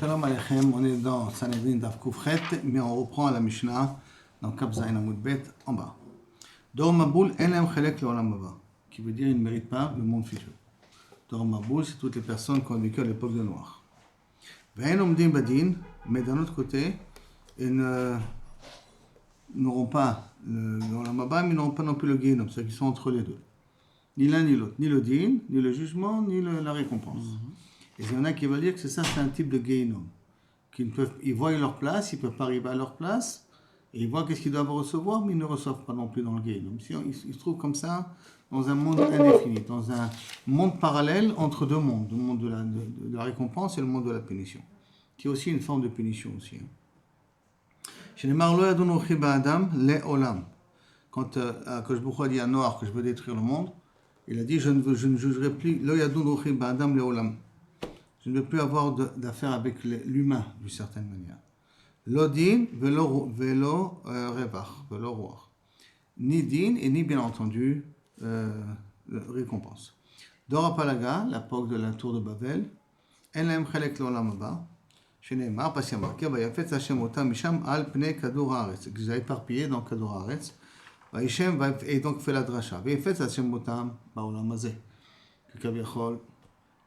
Shalom Aleichem, on est dans Sanhedrin Daf Koufret, mais on reprend à la Mishnah, dans Kaf Zayin Amud Bet, en bas. Dor Maboul, Elem Chelek Leolam Haba, qui veut dire il ne mérite pas le monde futur. Dor Maboul, c'est toutes les personnes qui ont vécu à l'époque de Noir. Ve'en Omdim Badin, mais d'un autre côté, ils n'auront pas l'Olam Haba, mais ils n'auront pas non plus le Guénom, c'est-à-dire qu'ils sont entre les deux. Ni l'un ni l'autre, ni le din, ni le jugement, ni la récompense. Et il y en a qui veulent dire que c'est un type de Guénom. Ils voient leur place, ils ne peuvent pas arriver à leur place, et ils voient qu'est-ce qu'ils doivent recevoir, mais ils ne reçoivent pas non plus dans le Guénom. Ils se trouvent comme ça dans un monde indéfini, dans un monde parallèle entre deux mondes, le monde de la récompense et le monde de la punition, qui est aussi une forme de punition aussi. Chez les Marlo Yadon Adam, les Olam. Quand Akash Boucha dit à Noir que je veux détruire le monde, il a dit je ne jugerai plus Lo Yadon Adam le Olam. Je ne veux plus avoir d'affaires avec l'humain d'une certaine manière. L'odin velo revach, velo roar. Ni din et ni bien entendu récompense. Dora Palaga, l'époque de la tour de Babel, en laem chelek l'olam haba, sheneemar, parce qu'il y a marqué, vayafetz Hashem otam misham al pnei kador haaretz, que j'ai éparpillé dans kador haaretz, et donc fait la dracha, vayafetz Hashem otam baolam hazeh, que Kaviachol,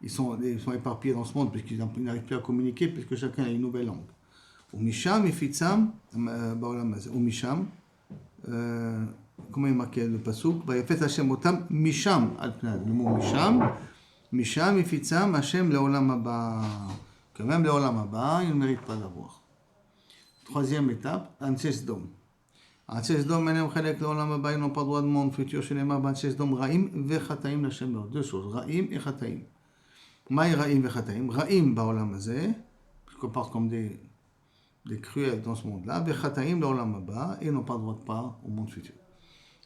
ils sont éparpillés dans ce monde puisqu'ils n'arrivent plus à communiquer puisque chacun a une nouvelle langue. Ou misham ifitzam baolam hazeh, ou misham, comment il marqué le pasuk? Vayafetz Hashem otam misham al pnei, le mot misham ifitzam Hashem leolam haba. Que même l'Olam Haba, il ne mérite pas d'avoir. Troisième étape, Anses Dom. Anses Dom, Menem Chelek l'Olam Haba, ils n'ont pas le droit de monde futur chez les Mab, Anses Dom, Raïm ve Chataim Lashem. Deux choses, Raïm et Chataim. Maï Raïm ve Chataim. Raïm Baolam Hazeh, qui comportent comme des cruels dans ce monde-là, ve Chataim l'Olam Haba, et ils n'ont pas le droit de part au monde futur.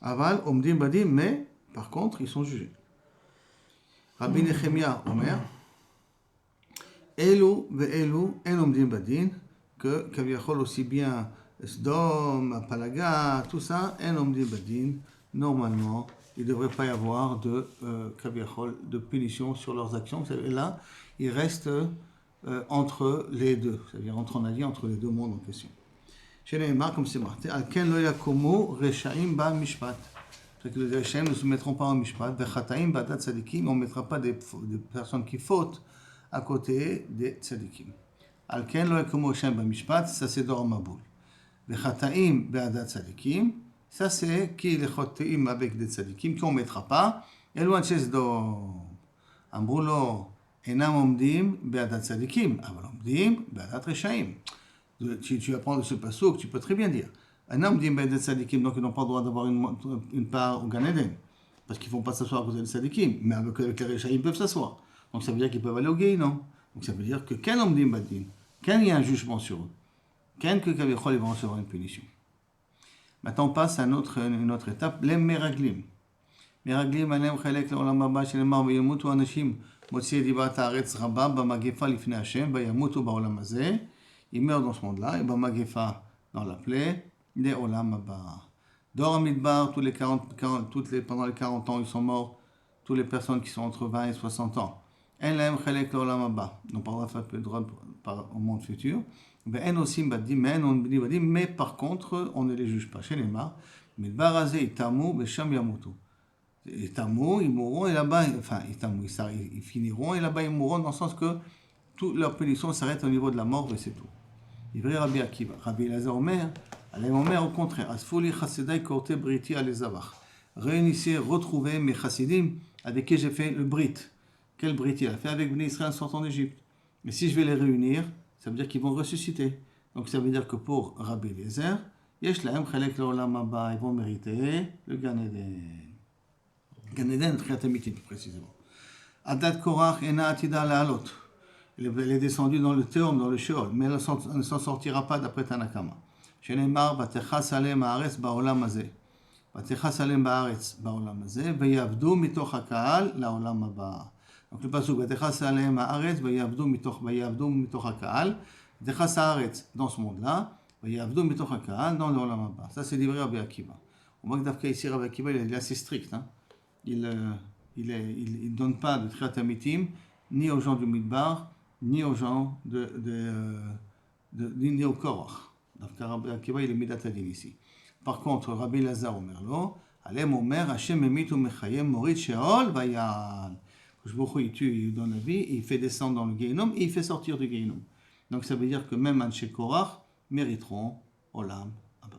Aval, Omdim Badim, mais par contre, ils sont jugés. Rabbi Nechemia Omer, Elou ve'elou en omdim badin, que Kaviachol aussi bien Sdom, Palaga, tout ça, en omdim badin, normalement, il ne devrait pas y avoir de Kaviachol, de punition sur leurs actions. Et là, ils restent entre les deux, c'est-à-dire entre les deux mondes en question. Chez les Neymar, comme c'est marqué, Alken lo yakomo rechaim ba mishpat. C'est-à-dire que les rechaim ne se mettront pas en mishpat, vechataim badat tzadikim, on ne mettra pas des personnes qui fautent à côté des tzadikim. Alken lo yakomo rechaim ba mishpat, ça c'est Dor Maboul. Vechataim badat tzadikim, ça c'est qui les choteim avec des tzadikim, qu'on ne mettra pas. Et loin de chez Dor Ambroulo, enam omdim badat tzadikim, aval omdim badat rechaim. Tu apprends de ce passouk, tu peux très bien dire. Un homme dit des tzadikim, donc ils n'ont pas le droit d'avoir une part au Gan Eden, parce qu'ils ne vont pas s'asseoir à côté des tzadikim, mais avec les rechaim, ils peuvent s'asseoir. Donc ça veut dire qu'ils peuvent aller au Guéhi, non? Donc ça veut dire que quel homme dit badin, quand il y a un jugement sur eux, quand que Kaviachol ils vont recevoir une punition. Maintenant on passe à une autre étape, les meraglim. Meraglim, alem chelek leolam haba shenemar veyamutu anashim motzi divat haaretz rabba b'magefa lifnei Hashem veyamutu baolam hazeh. Ils meurent dans ce monde-là, et b'magefa dans la plaie. Les Olam Haba. Dor Amidbar, pendant les 40 ans, ils sont morts. Toutes les personnes qui sont entre 20 et 60 ans. En laem chelek l'Olam Haba. On parlera de droit au monde futur. Mais par contre, on ne les juge pas. Chez les Mar, Midbar Hazeh, Itamu, Besham Yamutu. Itamu, ils mourront, et là-bas, enfin, ils finiront, et là-bas, ils mourront, dans le sens que toute leur punition s'arrête au niveau de la mort, et c'est tout. Il vrai Rabbi Akiva. Rabbi Elazar Omer, Omer au contraire, Asfoli Chassidai Korte Briti Alezavach. Réunissez, retrouvez mes chassidim avec qui j'ai fait le brit. Quel brit il a fait avec Bnei Israël en sortant d'Égypte. Mais si je vais les réunir, ça veut dire qu'ils vont ressusciter. Donc ça veut dire que pour Rabbi Elazar, Yesh Lahem Chelek L'Olam Haba, ils vont mériter le Gan Eden. Gan Eden, Triat Amitim plus précisément. Adat Korach Ena Atida La'alot. Elle est descendue dans le Théom, dans le Sheol, mais elle ne s'en sortira pas d'après Tanakama. Shenemar, Vatechas alem haaretz baolam hazeh. Vatechas alem haaretz baolam hazeh, veyavdu mitoch hakaal laolam haba. Donc le pasuk, Vatechas alem haaretz, veyavdu mitoch hakaal. Vatechas haaretz dans ce monde-là, veyavdu mitoch hakaal dans l'olam haba. Ça c'est livré à Rabbi Akiva. On voit que d'Afka ici, Rabbi Akiva, il est assez strict. Hein. Il ne donne pas de triat amitim, ni aux gens du Midbar, ni aux gens ni au Korach. Donc Rabbi Akiva, il est Midat Adin ici. Par contre, Rabbi Lazar Omerlo, Alem Omer, Hashem Emit Umechayem Morit Sheol Vayal. Il tue, il donne la vie, il fait descendre dans le Gehinom et il fait sortir du Gehinom. Donc ça veut dire que même Anshe Korach mériteront Olam Abba.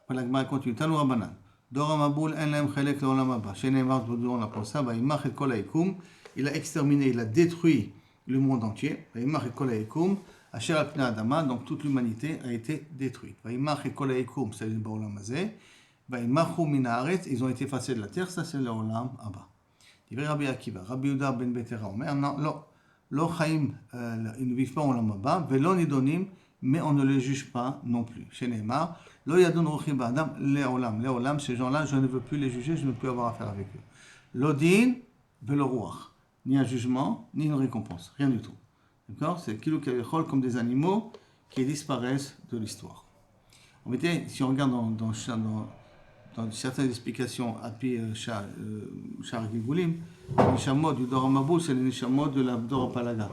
Après la Gemara continue. Tanu Rabbanan. Dor HaMabul en lahem chelek leolam haba. Shene'emar on apprend ça. Vayimach et kol ha'yikum. Il a exterminé, il a détruit le monde entier. Vayimach et kol ha'yikum. Asher al pnei adama, donc toute l'humanité a été détruite. Vayimach et kol ha'yikum, c'est le ba'olam hazeh. Vayimachu min haaretz, ils ont été effacés de la terre, ça c'est le olam haba. Divrei Rabbi Akiva, Rabbi Yehuda ben Betera Omer, non, lo chaim, ils ne vivent pas en olam haba, velo nidonim, mais on ne les juge pas non plus. Chez Neymar, lo yadon ruchim ba'adam leolam, ces gens-là, je ne veux plus les juger, je ne veux plus avoir affaire avec eux. L'odin, velo ruach, ni un jugement, ni une récompense, rien du tout. D'accord? C'est kilo kavechol comme des animaux qui disparaissent de l'histoire. En fait, si on regarde dans certaines explications, Api Shar Gilgulim, les Neshamot du Dor HaMabul, c'est les Neshamot de la Dor HaPalaga.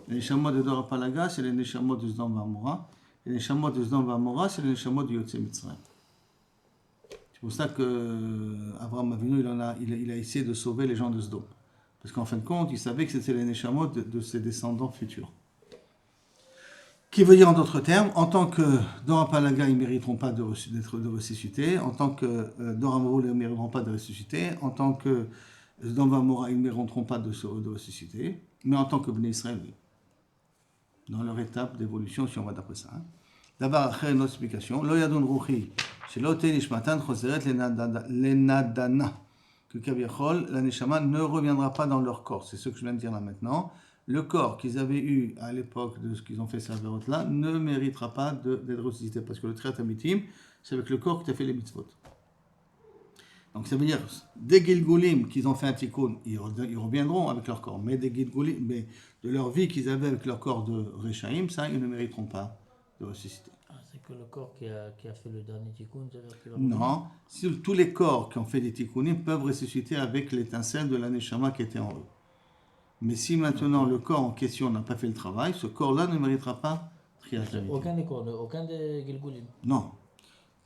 Les Neshamot de Dor HaPalaga, c'est les Neshamot de Sdom V'Amora. Les Neshamot de Sdom V'Amora, c'est les Neshamot de Yotzei Mitzrayim. C'est pour ça qu'Avraham Avinu, il a essayé de sauver les gens de Sdom. Parce qu'en fin de compte, il savait que c'était les Neshamot de ses descendants futurs. Qui veut dire en d'autres termes, en tant que Dor HaPalaga, ils ne mériteront pas de ressusciter, en tant que Dor HaMabul, ils ne mériteront pas de ressusciter, en tant que Sdom V'Amora, ils ne mériteront pas de ressusciter, mais en tant que Bnei Israël, oui. Dans leur étape d'évolution, si on va d'après ça. D'abord, après une autre explication, Lo yadon ruchi, shelo tei nishmatan choseret lenadana, que Kaviachol, la Neshama ne reviendra pas dans leur corps. C'est ce que je viens de dire là maintenant. Le corps qu'ils avaient eu à l'époque de ce qu'ils ont fait cette là ne méritera pas d'être ressuscité, parce que le Triat Amitim, c'est avec le corps que tu as fait les mitzvot. Donc ça veut dire, des Gilgulim qu'ils ont fait un tikkun, ils reviendront avec leur corps, mais des Gilgulim, mais de leur vie qu'ils avaient avec leur corps de Rechaim, ça, ils ne mériteront pas de ressusciter. Ah, c'est que le corps qui a fait le dernier tikkun, c'est-à-dire qu'il va Non, tous les corps qui ont fait des tikkunim peuvent ressusciter avec l'étincelle de la Neshama qui était en eux. Mais si maintenant le corps en question n'a pas fait le travail, ce corps-là ne méritera pas Triat Amitim. Aucun des corps, aucun des Gilgulim. Non.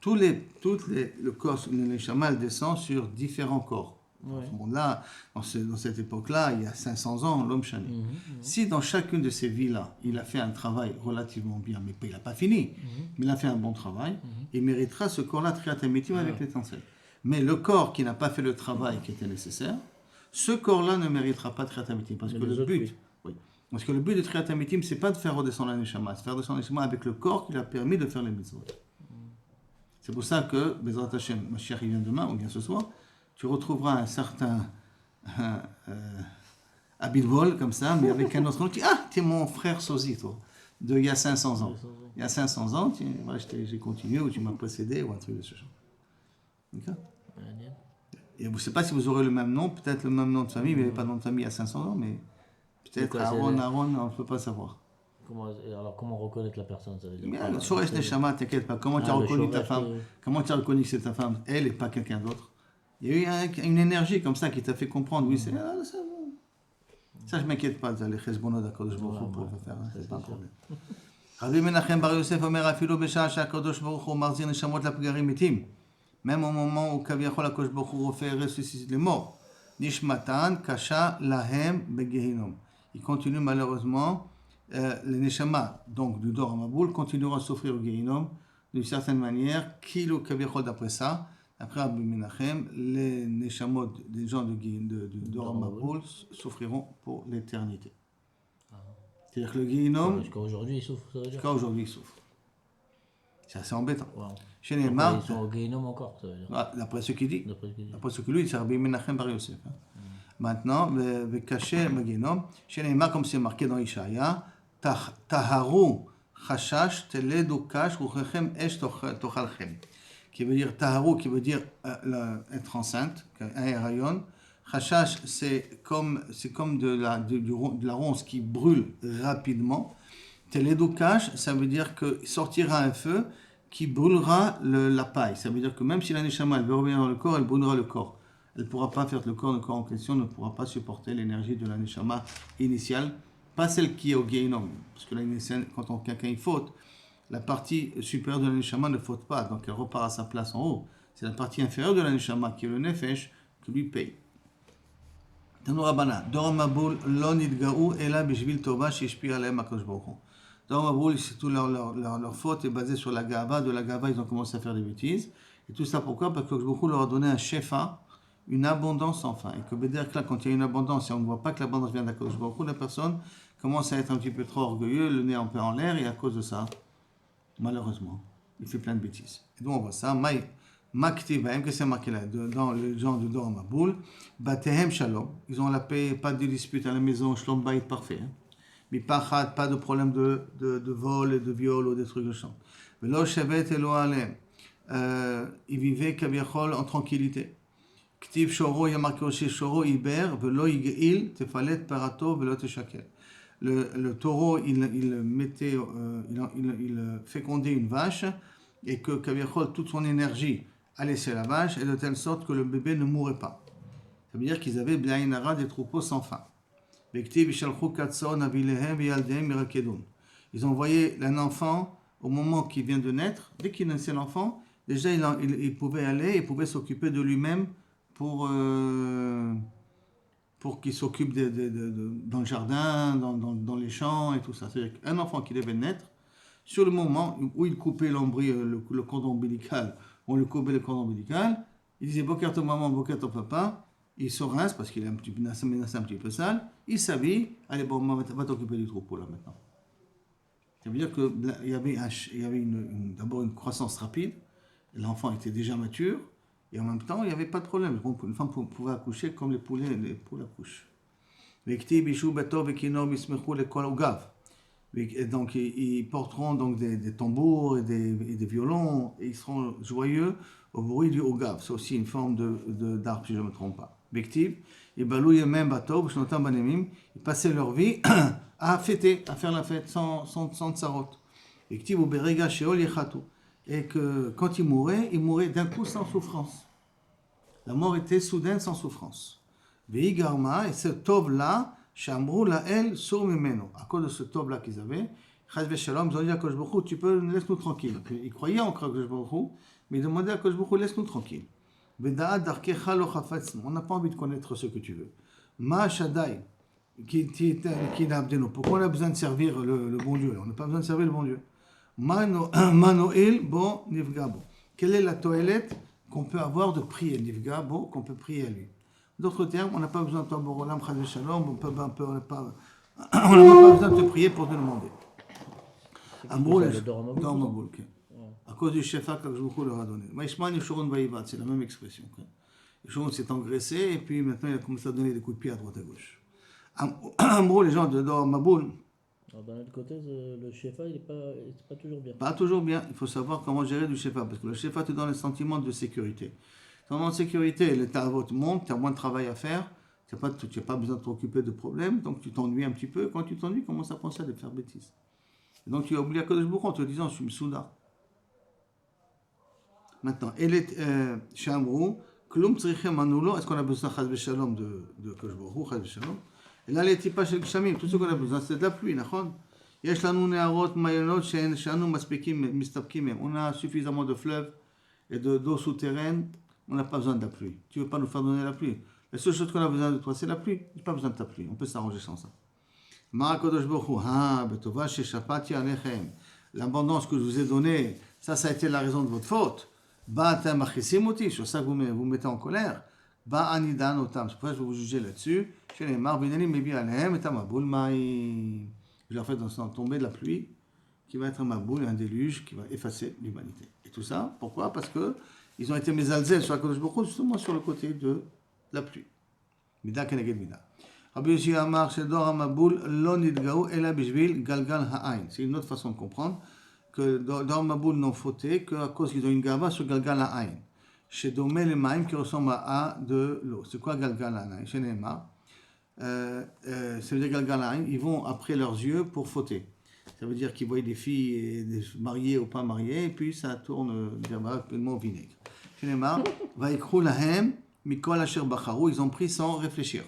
Le corps, le Neshama, elle descend sur différents corps. Ouais. Dans ce monde-là, dans cette époque-là, il y a 500 ans, l'homme chani. Si dans chacune de ces vies-là, il a fait un travail relativement bien, mais il n'a pas fini, mais il a fait un bon travail, il méritera ce corps-là Triat Amitim avec l'étincelle. Mais le corps qui n'a pas fait le travail qui était nécessaire, ce corps-là ne méritera pas Triat Amitim. Parce que le but, parce que le but de Triat Amitim, c'est pas de faire redescendre la Neshama, c'est faire redescendre la Neshama avec le corps qui lui a permis de faire les mitzvot. C'est pour ça que, Bezrat Hashem, Mashiach il vient demain, ou bien ce soir, tu retrouveras un certain Abidvol, comme ça, mais avec un autre nom, tu dis, ah, tu es mon frère Sozi, toi, il y a 500 ans. Il y a 500 ans, voilà, j'ai continué, ou tu m'as précédé, ou un truc de ce genre. D'accord ? Et je ne sais pas si vous aurez le même nom, peut-être le même nom de famille, mais il n'y avait pas de nom de famille il y a 500 ans, mais peut-être Aaron, on ne peut pas savoir. Comment reconnaître la personne, ça veut dire? Mais Shoresh Neshama, t'inquiète pas. Comment tu as reconnu ta femme? Comment tu as reconnu que c'est ta femme, elle et pas quelqu'un d'autre? Il y a eu une énergie comme ça qui t'a fait comprendre. Oui, c'est ça. Ça, je m'inquiète pas. Les chesbonos d'Akadosh Baruch Hu pour faire. C'est pas un problème. Rabbi Menachem Bar Yosef Omer Afilo Besha Shakadosh Baruch Hu Marzir Neshamot Lapgarim Mitim. Même au moment où Kaviachol Akadosh Baruch Hu refait ressusciter les morts. Nishmatan Kasha Lahem Begehinom. Il continue malheureusement. Les Neshama, donc du Dor HaMabul, continueront à souffrir au Gehinom d'une certaine manière. Kilo Kaviachol d'après ça, après Rabbi Menachem, les Neshamot des gens du Dor HaMabul souffriront pour l'éternité. C'est-à-dire que le Gehinom. Jusqu'à aujourd'hui, ils souffrent, ça veut dire. Jusqu'à aujourd'hui, ils souffrent. C'est assez embêtant. Wow. Chez les Mar. Ils sont au Gehinom encore, ça veut dire. D'après ce qu'il dit. D'après ce que lui dit, c'est Rabbi Menachem Bar Yosef. Maintenant, le caché le Gehinom, chez les Mar, comme c'est marqué dans Ishaïa, Taharu Chashash Teledu Kash Ruchechem Esh Tochalchem. Qui veut dire Taharu, qui veut dire être enceinte, un rayon. Chashash, c'est comme de la ronce qui brûle rapidement. Teledu Kash, ça veut dire que sortira un feu qui brûlera la paille. Ça veut dire que même si la Neshama elle veut revenir dans le corps, elle brûlera le corps. Elle ne pourra pas faire le corps en question ne pourra pas supporter l'énergie de la Neshama initiale pas celle qui est au Gehinnom, parce que là, quand quelqu'un il faute, la partie supérieure de la Neshama ne faute pas, donc elle repart à sa place en haut. C'est la partie inférieure de la Neshama, qui est le Nefesh, qui lui paye. Tanu Rabbana, Dor Maboul, Lo Nidga'u, Ela Bishvil Tova, Shishpi Aleim HaKadosh Baruch Hu. Dor Maboul, c'est tout leur faute est basée sur la Gava. De la Gava, ils ont commencé à faire des bêtises. Et tout ça pourquoi? Parce que beaucoup leur a donné un shefa, une abondance sans fin. Et que Béder, là, quand il y a une abondance, et on ne voit pas que l'abondance vient d'Akadosh Baruch Hu, la personne commence à être un petit peu trop orgueilleux, le nez un peu en l'air, et à cause de ça, malheureusement, il fait plein de bêtises. Et donc on voit ça, Maktibaim, que c'est marqué là, dans le genre de Dor Maboul, Batehem Shalom, ils ont la paix, pas de dispute à la maison, Shalom Bayit parfait. Mais pas de problème de vol et de viol ou des trucs de champ. Velo Shevet Elo Alem, ils vivaient Kaviachol en tranquillité. Ktiv Shoro, il y a marqué aussi Shoro Iber, Velo Yigil, Tefalet Parato, Velo Teshakel. Le taureau, il fécondait une vache et que Kaviachol, toute son énergie à laisser la vache et de telle sorte que le bébé ne mourait pas. Ça veut dire qu'ils avaient Blainara des troupeaux sans fin. Ils ont envoyé un enfant au moment qu'il vient de naître. Dès qu'il naissait l'enfant, déjà il pouvait aller, il pouvait s'occuper de lui-même pour qu'il s'occupe dans le jardin, dans les champs et tout ça. C'est-à-dire qu'un enfant qui devait naître, sur le moment où il coupait le cordon ombilical, on lui coupait le cordon ombilical, il disait Bokerto maman, Bokerto papa, il se rince parce qu'il est un petit peu sale, il s'habille, allez bon, maman, va t'occuper du troupeau là maintenant. Ça veut dire qu'il y avait, d'abord une croissance rapide, l'enfant était déjà mature, et en même temps, il n'y avait pas de problème. Une femme pouvait accoucher comme les poules accouchent. Et donc, ils porteront donc des tambours et des violons, et ils seront joyeux au bruit du Ogav. C'est aussi une forme d'arpe, si je ne me trompe pas. Bektiv, et Balouye même Batov, ils passaient leur vie à fêter, à faire la fête sans tsarot. Bektiv ou Berega Sheol Yechatu. Et que quand ils mouraient d'un coup sans souffrance. La mort était soudaine sans souffrance. Veigarma, et ce tov-là, Shamrou la el sur mimeno. À cause de ce tov-là qu'ils avaient, Chazve Shalom, ils ont dit à Kosh Baruch Hu, tu peux, laisse-nous tranquille. Ils croyaient en Kosh Baruch Hu, mais ils demandaient à Kosh Baruch Hu, laisse-nous tranquille. Vedaat darkecha lo chafetz, on n'a pas envie de connaître ce que tu veux. Ma Shaddai, qui n'a abdeno. Pourquoi on a besoin de servir le bon Dieu? On n'a pas besoin de servir le bon Dieu. Manoel bon nifgabo. Quelle est la toilette qu'on peut avoir de prier nifgabo, qu'on peut prier à lui? D'autres termes, on n'a pas besoin de toi, Borolam, Chazé Shalom, on n'a pas besoin de te prier pour te demander. Dor Maboul, à cause du shefa que je leur a donné. Maïshman Yeshurun Vaïvat, c'est la même expression. Yeshurun s'est engraissé et puis maintenant il a commencé à donner des coups de pied à droite à gauche. En gros, les gens de Dor Maboul. D'un autre côté, le shefa, il n'est pas toujours bien. Pas toujours bien. Il faut savoir comment gérer du shefa, parce que le shefa te donne un sentiment de sécurité. Sentiment de sécurité, le tarot monte, tu as moins de travail à faire, tu n'as pas besoin de t'occuper de problèmes, donc tu t'ennuies un petit peu. Quand tu t'ennuies, commence à penser à faire bêtises. Et donc tu as oublié à Kodesh Baruch Hu en te disant, je suis Msouda. Maintenant, Shamrou, Klum Tzrichem Anulo, est-ce qu'on a besoin de Shalom de Kodesh Baruch Hu, Chaz Shalom? Et là, les types de Gshamim, tout ce qu'on a besoin, c'est de la pluie, נכון? יש לנו נהרות מעיינות שאנו מסתפקים מהם. On a suffisamment de fleuves et d'eau souterraine, on n'a pas besoin de la pluie. Tu ne veux pas nous faire donner la pluie? La seule chose qu'on a besoin de toi, c'est la pluie. Je n'ai pas besoin de ta pluie, on peut s'arranger sans ça. L'abondance que je vous ai donnée, ça a été la raison de votre faute. Sur ça que vous mettez en colère. C'est pour ça que je vais vous juger là-dessus. Je leur fais tomber de la pluie qui va être un maboul, un déluge qui va effacer l'humanité. Et tout ça, pourquoi? Parce qu'ils ont été mezalzel sur la Kodesh Baruch Hu, justement sur le côté de la pluie. Mida keneged mida. Rabbi Yoshi Amar Shedor Amaboul lo nidgao ela bishvil galgal ha'ain. C'est une autre façon de comprendre que Dor Maboul n'ont fauté qu'à cause qu'ils ont une gava sur galgal ha'ain. Chez Domé les maïm qui ressemble à de l'eau. C'est quoi galgal ha'ain? Chez Neymar. Ça veut dire galgal ha'ain, ils vont après leurs yeux pour fauter. Ça veut dire qu'ils voient des filles mariées ou pas mariées, et puis ça tourne rapidement au vinaigre. Chez Neymar, Vaikrou lahem mikol asher bacharou, ils ont pris sans réfléchir.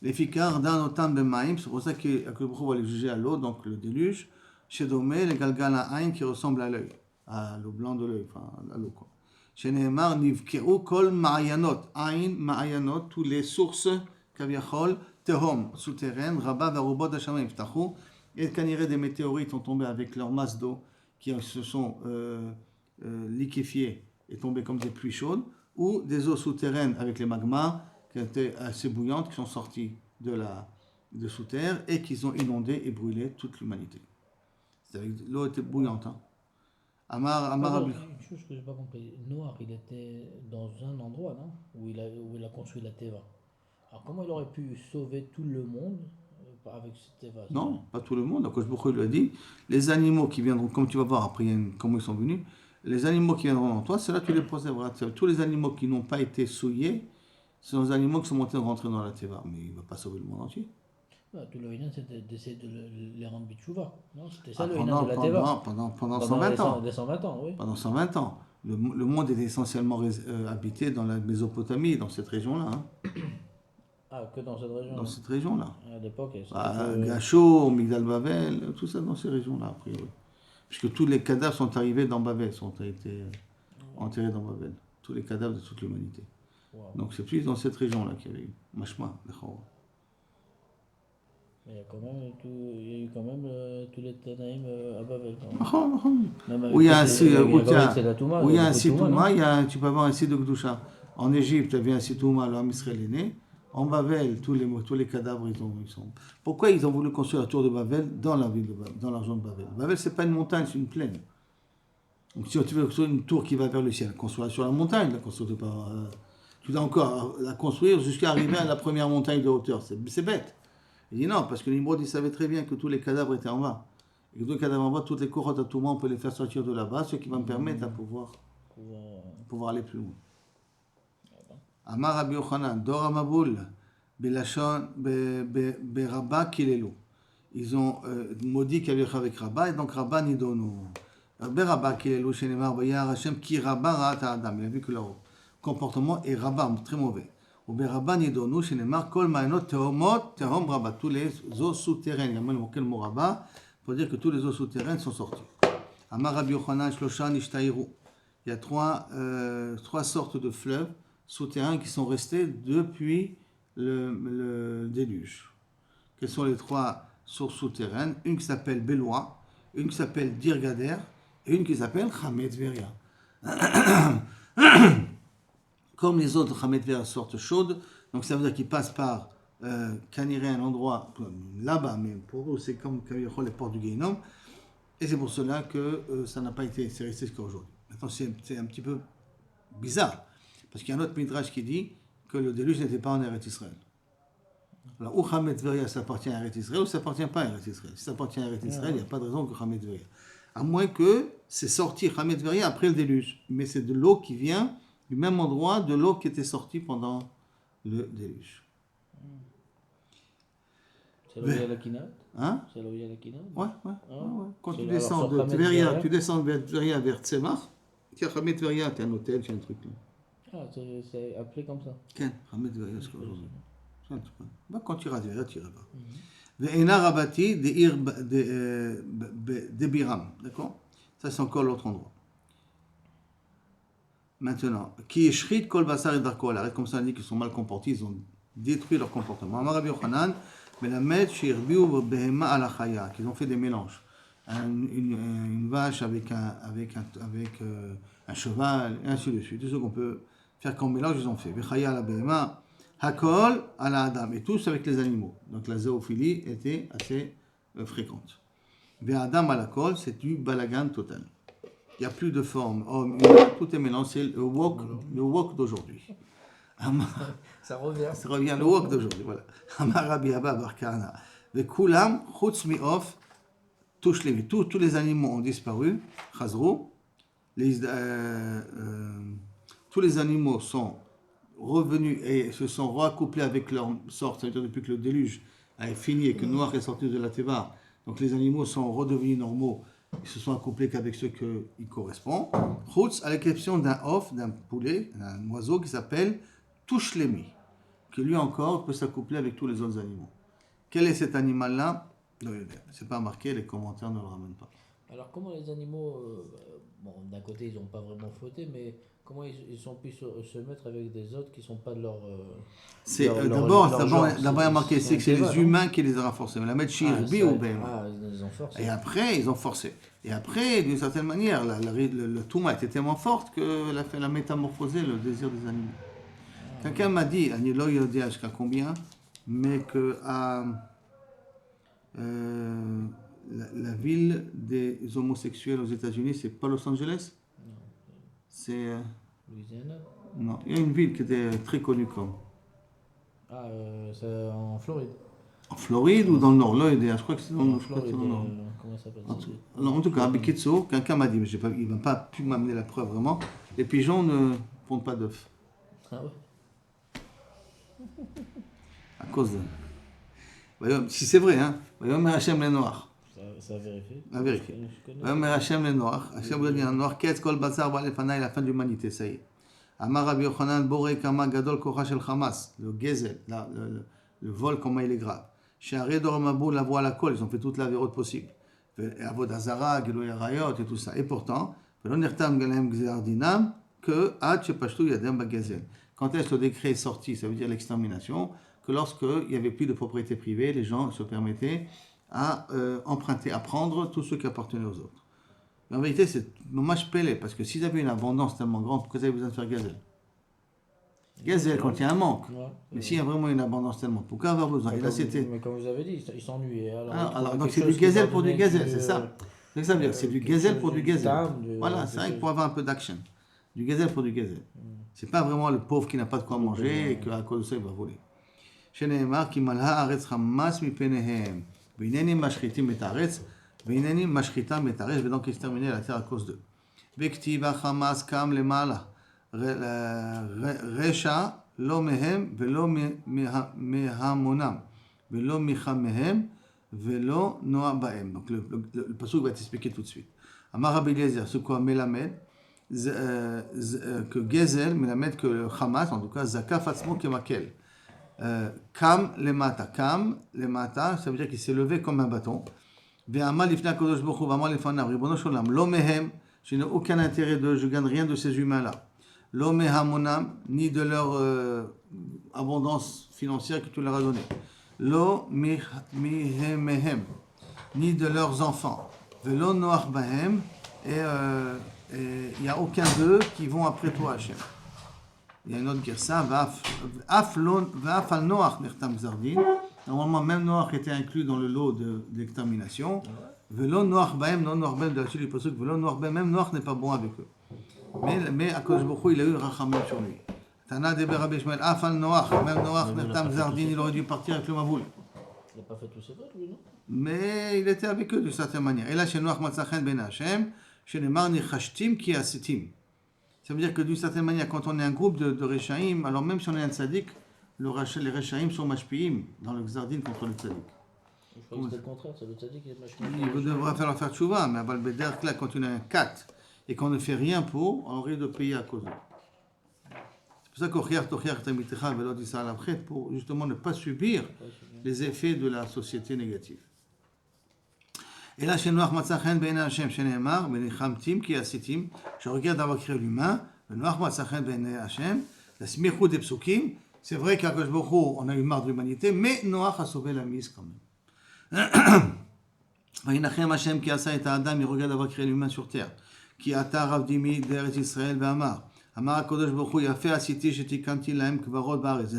Les ficars d'un otam bemaim, c'est pour ça que Baruch va les juger à l'eau, donc le déluge. Chez Domé, le galgal à Ain qui ressemble à l'œil, à l'eau blanc de l'œil, enfin à l'eau quoi. Chez Nehemar, Nivkeu kol ma'ayanot, Ain ma'ayanot, toutes les sources, kaviachol, tehom, souterraines, rabat, verubot, hashamayim, ftachou, et quand il y aurait des météorites ont tombé avec leur masse d'eau qui se sont liquéfiées et tombées comme des pluies chaudes, ou des eaux souterraines avec les magmas qui étaient assez bouillantes, qui sont sorties de sous terre et qui ont inondé et brûlé toute l'humanité. L'eau était bouillante. Hein. Pardon, une chose que je n'ai pas compris. Noir, il était dans un endroit, non? Où il a construit la Teva. Alors comment il aurait pu sauver tout le monde avec cette Teva? Non, pas tout le monde. Quand je lui a dit, les animaux qui viendront, comme tu vas voir après comment ils sont venus, les animaux qui viendront en toi, c'est là que tu les préserveras. Tous les animaux qui n'ont pas été souillés, ce sont les animaux qui sont montés rentrer dans la Teva. Mais il ne va pas sauver le monde entier. Tout le Hénin, c'était d'essayer de les rendre bitchouva. Non, c'était ça le Hénin de la Teva. Pendant 120 ans. Les 120 ans, oui. Pendant 120 ans. Le monde était essentiellement habité dans la Mésopotamie, dans cette région-là. Hein. Ah, que dans cette région? Dans cette région-là. À l'époque, Gachot, Migdal Bavel, tout ça dans ces régions-là, a priori. Puisque tous les cadavres sont arrivés dans Bavel, ont été enterrés dans Bavel. Tous les cadavres de toute l'humanité. Wow. Donc c'est plus dans cette région-là qu'il y avait eu. Mashma, d'accord. Il y a eu quand même tous les Tanaïm à Bavel. Où il y a un Sitouma, tu peux avoir un site de Gdoucha. En Égypte, il y avait un Sitouma, l'homme Israël est né. En Bavel, tous les cadavres, ils sont. Pourquoi ils ont voulu construire la tour de Bavel dans la ville de Bavel, dans la région de Bavel? Bavel, c'est pas une montagne, c'est une plaine. Donc si tu veux construire une tour qui va vers le ciel, construire sur la montagne, tu dois encore la construire jusqu'à arriver à la première montagne de hauteur. C'est bête. Il dit non, parce que Nimrod, il savait très bien que tous les cadavres étaient en bas. Et que tous les cadavres en bas, toutes les couronnes à tout moment, on peut les faire sortir de là-bas, ce qui va me permettre à pouvoir aller plus loin. Amar Rabbi Yochanan, Dor Amaboul, Belashon, Berabba Kilelu. Ils ont maudit qu'avec Rabba, et donc Rabba Nidonu. Berabba Kilelu, chez les Marbayar Hashem, qui Rabba Ra'at Adam. Il a vu que leur comportement est Rabba, très mauvais. Au Berabba Nidonu, chez les Mar, Kol Ma'anot, Tehomot, Tehom Rabba. Tous les eaux souterraines, il y a même auquel mot Rabba, pour dire que tous les eaux souterraines sont sorties. Amar Rabbi Yochanan, Shlosha Nishtairu. Il y a trois sortes de fleuves souterrains qui sont restés depuis le déluge. Quelles sont les trois sources souterraines? Une qui s'appelle Beloua, une qui s'appelle Dirgader et une qui s'appelle Hamet Veria. Comme les autres Hamet Veria sortent chaudes, donc ça veut dire qu'ils passent par Kaniré, un endroit là-bas, mais pour eux c'est comme les portes du Guénom, et c'est pour cela que ça n'a pas été, c'est resté jusqu'à aujourd'hui. Maintenant c'est un petit peu bizarre. Parce qu'il y a un autre midrash qui dit que le déluge n'était pas en Eretz Israël. Alors, ou Hamet Veria, ça appartient à Eretz Israël, ou ça appartient pas à Eretz Israël. Si ça appartient à Eretz Israël, il n'y a pas de raison que Hamet Veria. À moins que c'est sorti Hamet Veria après le déluge. Mais c'est de l'eau qui vient du même endroit de l'eau qui était sortie pendant le déluge. C'est là où il y a la Kinat? Hein? C'est là où il y a la Kinat? Ouais. Quand tu descends de Tveria, tu descends de Tveria vers Tzemach, tu as Hamet Veria, tu as un hôtel, tu as un truc là. Ah, c'est appelé comme ça. Quand Hamet Veria, c'est aujourd'hui. Quand tu iras Tveria, tu iras pas. Ve'ena Rabati de Biram, d'accord? Ça c'est encore l'autre endroit. Maintenant, qui Shrit Kol Basar et Darko, comme ça on dit qu'ils sont mal comportés, ils ont détruit leur comportement. Amar Rabbi Yochanan, Melamed Shirbiu Behema Alachaya, qu'ils ont fait des mélanges. Une vache avec un cheval, et ainsi de suite. Tout ce qu'on peut faire comme mélange, ils ont fait. Vechaya la Behema, Hakol à la Adam, et tous avec les animaux. Donc la zoophilie était assez fréquente. Ve Adam à la Kol, c'est du balagan total. Il n'y a plus de forme homme, tout est mélangé, c'est le wok d'aujourd'hui. Ça revient. Le wok d'aujourd'hui, voilà. Amar Rabbi Abba bar Kahana. Ve Kulam, Chutz Miof, touche les tous les animaux ont disparu, Chazrou. Tous les animaux sont revenus et se sont raccouplés avec leur sorte, c'est-à-dire depuis que le déluge a fini et que Noach est sorti de la Teva. Donc les animaux sont redevenus normaux. Ils se sont accouplés qu'avec ceux qui correspondent. Chutz, à l'exception d'un poulet, d'un oiseau qui s'appelle Touchlemi, que lui encore peut s'accoupler avec tous les autres animaux. Quel est cet animal-là? C'est pas marqué, les commentaires ne le ramènent pas. Alors, comment les animaux, bon, d'un côté, ils n'ont pas vraiment fauté, mais comment ils ont pu se mettre avec des autres qui ne sont pas de leur. C'est Leur d'abord, genre, il y a marqué c'est que c'est un débat, les non? humains qui les ont forcés. Mais la mettre shirbi ou ben. Ils ont forcé. Et après, ils ont forcé. Et après, d'une certaine manière, le touma était tellement forte qu'elle a fait la métamorphoser le désir des animaux. Quelqu'un m'a dit, Anilo Yodia jusqu'à combien, mais que la ville des homosexuels aux États-Unis, c'est pas Los Angeles? Non. C'est. Louisiana? Non, il y a une ville qui était très connue comme. Ah, c'est en Floride. En Floride ou dans le nord? Là, je crois que c'est dans, En je crois que c'est Floride, dans le nord. comment ça s'appelle? En tout cas, à Bikitso, quelqu'un m'a dit, mais il ne m'a pas pu m'amener la preuve vraiment, les pigeons ne pondent pas d'œufs. Ah ouais? À cause de. Si c'est vrai, hein. Voyons, Hachem les noirs. Ça a vérifié. À vérifier. Je connais. Voyons, Hachem les noirs. Hachem vous a dit un noir, Ketz kol bazar balefana, la fin de l'humanité, ça y est. Amar Rabbi Yochanan, Boré Kama Gadol Kocha shel Hamas, le Gezel, le vol, comment il est grave. Chez Aredor Mabou, la voie à la colle, ils ont fait toute la vérote possible. Avod Azara, Gelo Yarayot et tout ça. Et pourtant, Velon Nirtam Galem Gzerdinam, que Ad Shepashtu Yadem Bagezel. Quand est-ce que le décret est sorti, ça veut dire l'extermination, que lorsqu'il n'y avait plus de propriété privée, les gens se permettaient à emprunter, à prendre tout ce qui appartenait aux autres. Mais en vérité, c'est dommage pelé, parce que s'ils avaient une abondance tellement grande, pourquoi ils avaient besoin de faire gazelle? Gazelle, quand il y a un manque. Ouais, Mais s'il y a vraiment une abondance tellement, pourquoi avoir besoin? Et là, c'était. Mais comme vous avez dit, ils s'ennuyaient. Alors, donc c'est du gazelle pour du gazelle, c'est ça. C'est ça veut dire, c'est du gazelle pour du gazelle. Voilà, c'est vrai qu'il faut avoir un peu d'action. Du gazelle pour du gazelle. C'est pas vraiment le pauvre qui n'a pas de quoi manger et qu'à cause de ça, il va voler. Chez Nehemar, qui malha aretz hamas mi penehem. Vineni mashchitim et aretz. Vineni mashchitam et aretz. Je vais donc exterminer la terre à cause d'eux. Vektiva hamas kam lemala. Resha lo mehem velo mehamonam. Velo michamehem velo noa baem. Donc le pasuk va t'expliquer tout de suite. Amar Rabbi Eliezer, ce quoi melamed, que Gezel, melamed que le Hamas, en tout cas, zakaf atzmo kemakel. Kam lemata, ça veut dire qu'il s'est levé comme un bâton. Ve'amal ifna kodosh bochou, ve'amal ifanav, ribono sholam, lo mehem, je n'ai aucun intérêt de, je gagne rien de ces humains-là. Lo mehamonam, ni de leur abondance financière que tu leur as donnée. Lo mihemehem, ni de leurs enfants. Velo noach bahem, et il n'y a aucun d'eux qui vont après toi, Hachem. Il y a une autre guerre, Va'af al Noach nechtam zardin. Normalement, même Noach était inclus dans le lot de l'extermination. Velo Noach bahem, non Noach bahem de la suite du pasuk. Velo Noach bahem, même Noach n'est pas bon avec eux. Mais à cause de beaucoup, il a eu rachamim sur lui. Tana de Rabbi Shmuel, Af al Noach, même Noach nechtam zardin, il aurait dû partir avec le Maboul. Il n'a pas fait tous ses votes, lui, non? Mais il était avec eux d'une certaine manière. Et là, chez Noach matzachen ben Hachem, chez les marni chashtim ki asitim. Ça veut dire que d'une certaine manière, quand on est un groupe de Rechaïm, alors même si on est un tzaddik, les Rechaïm sont mashpiim dans le Xardin contre le tzaddik. Je crois que c'était le contraire, c'est le tzaddik qui est machine. Il devra falloir faire tchouva, mais à Balbeder, là, quand on a un 4 et qu'on ne fait rien pour, on risque de payer à cause de. C'est pour ça qu'Ochiar Tochiar Tamitecha Velot Yisrael Abchet, pour justement ne pas subir les effets de la société négative. Et là, chez Noach Matzachen Ben Hashem, chez Nehemar, Ben Chamtim, qui asitim, je regarde d'avoir créé l'humain, Noach Matzachen Ben Hashem, la smichou des psukim, c'est vrai qu'à Kosh Bokhu, on a eu marre de l'humanité, mais Noach a sauvé la mise quand même. Vaïnachem Hashem, qui a ça et Adam, il regarde d'avoir créé l'humain sur terre, qui a ta Ravdimi d'Eretz Israël, Amar, Amar Kodesh Bokhu, il a fait Asiti, Shetikanti Lahem, Kvarot Barez,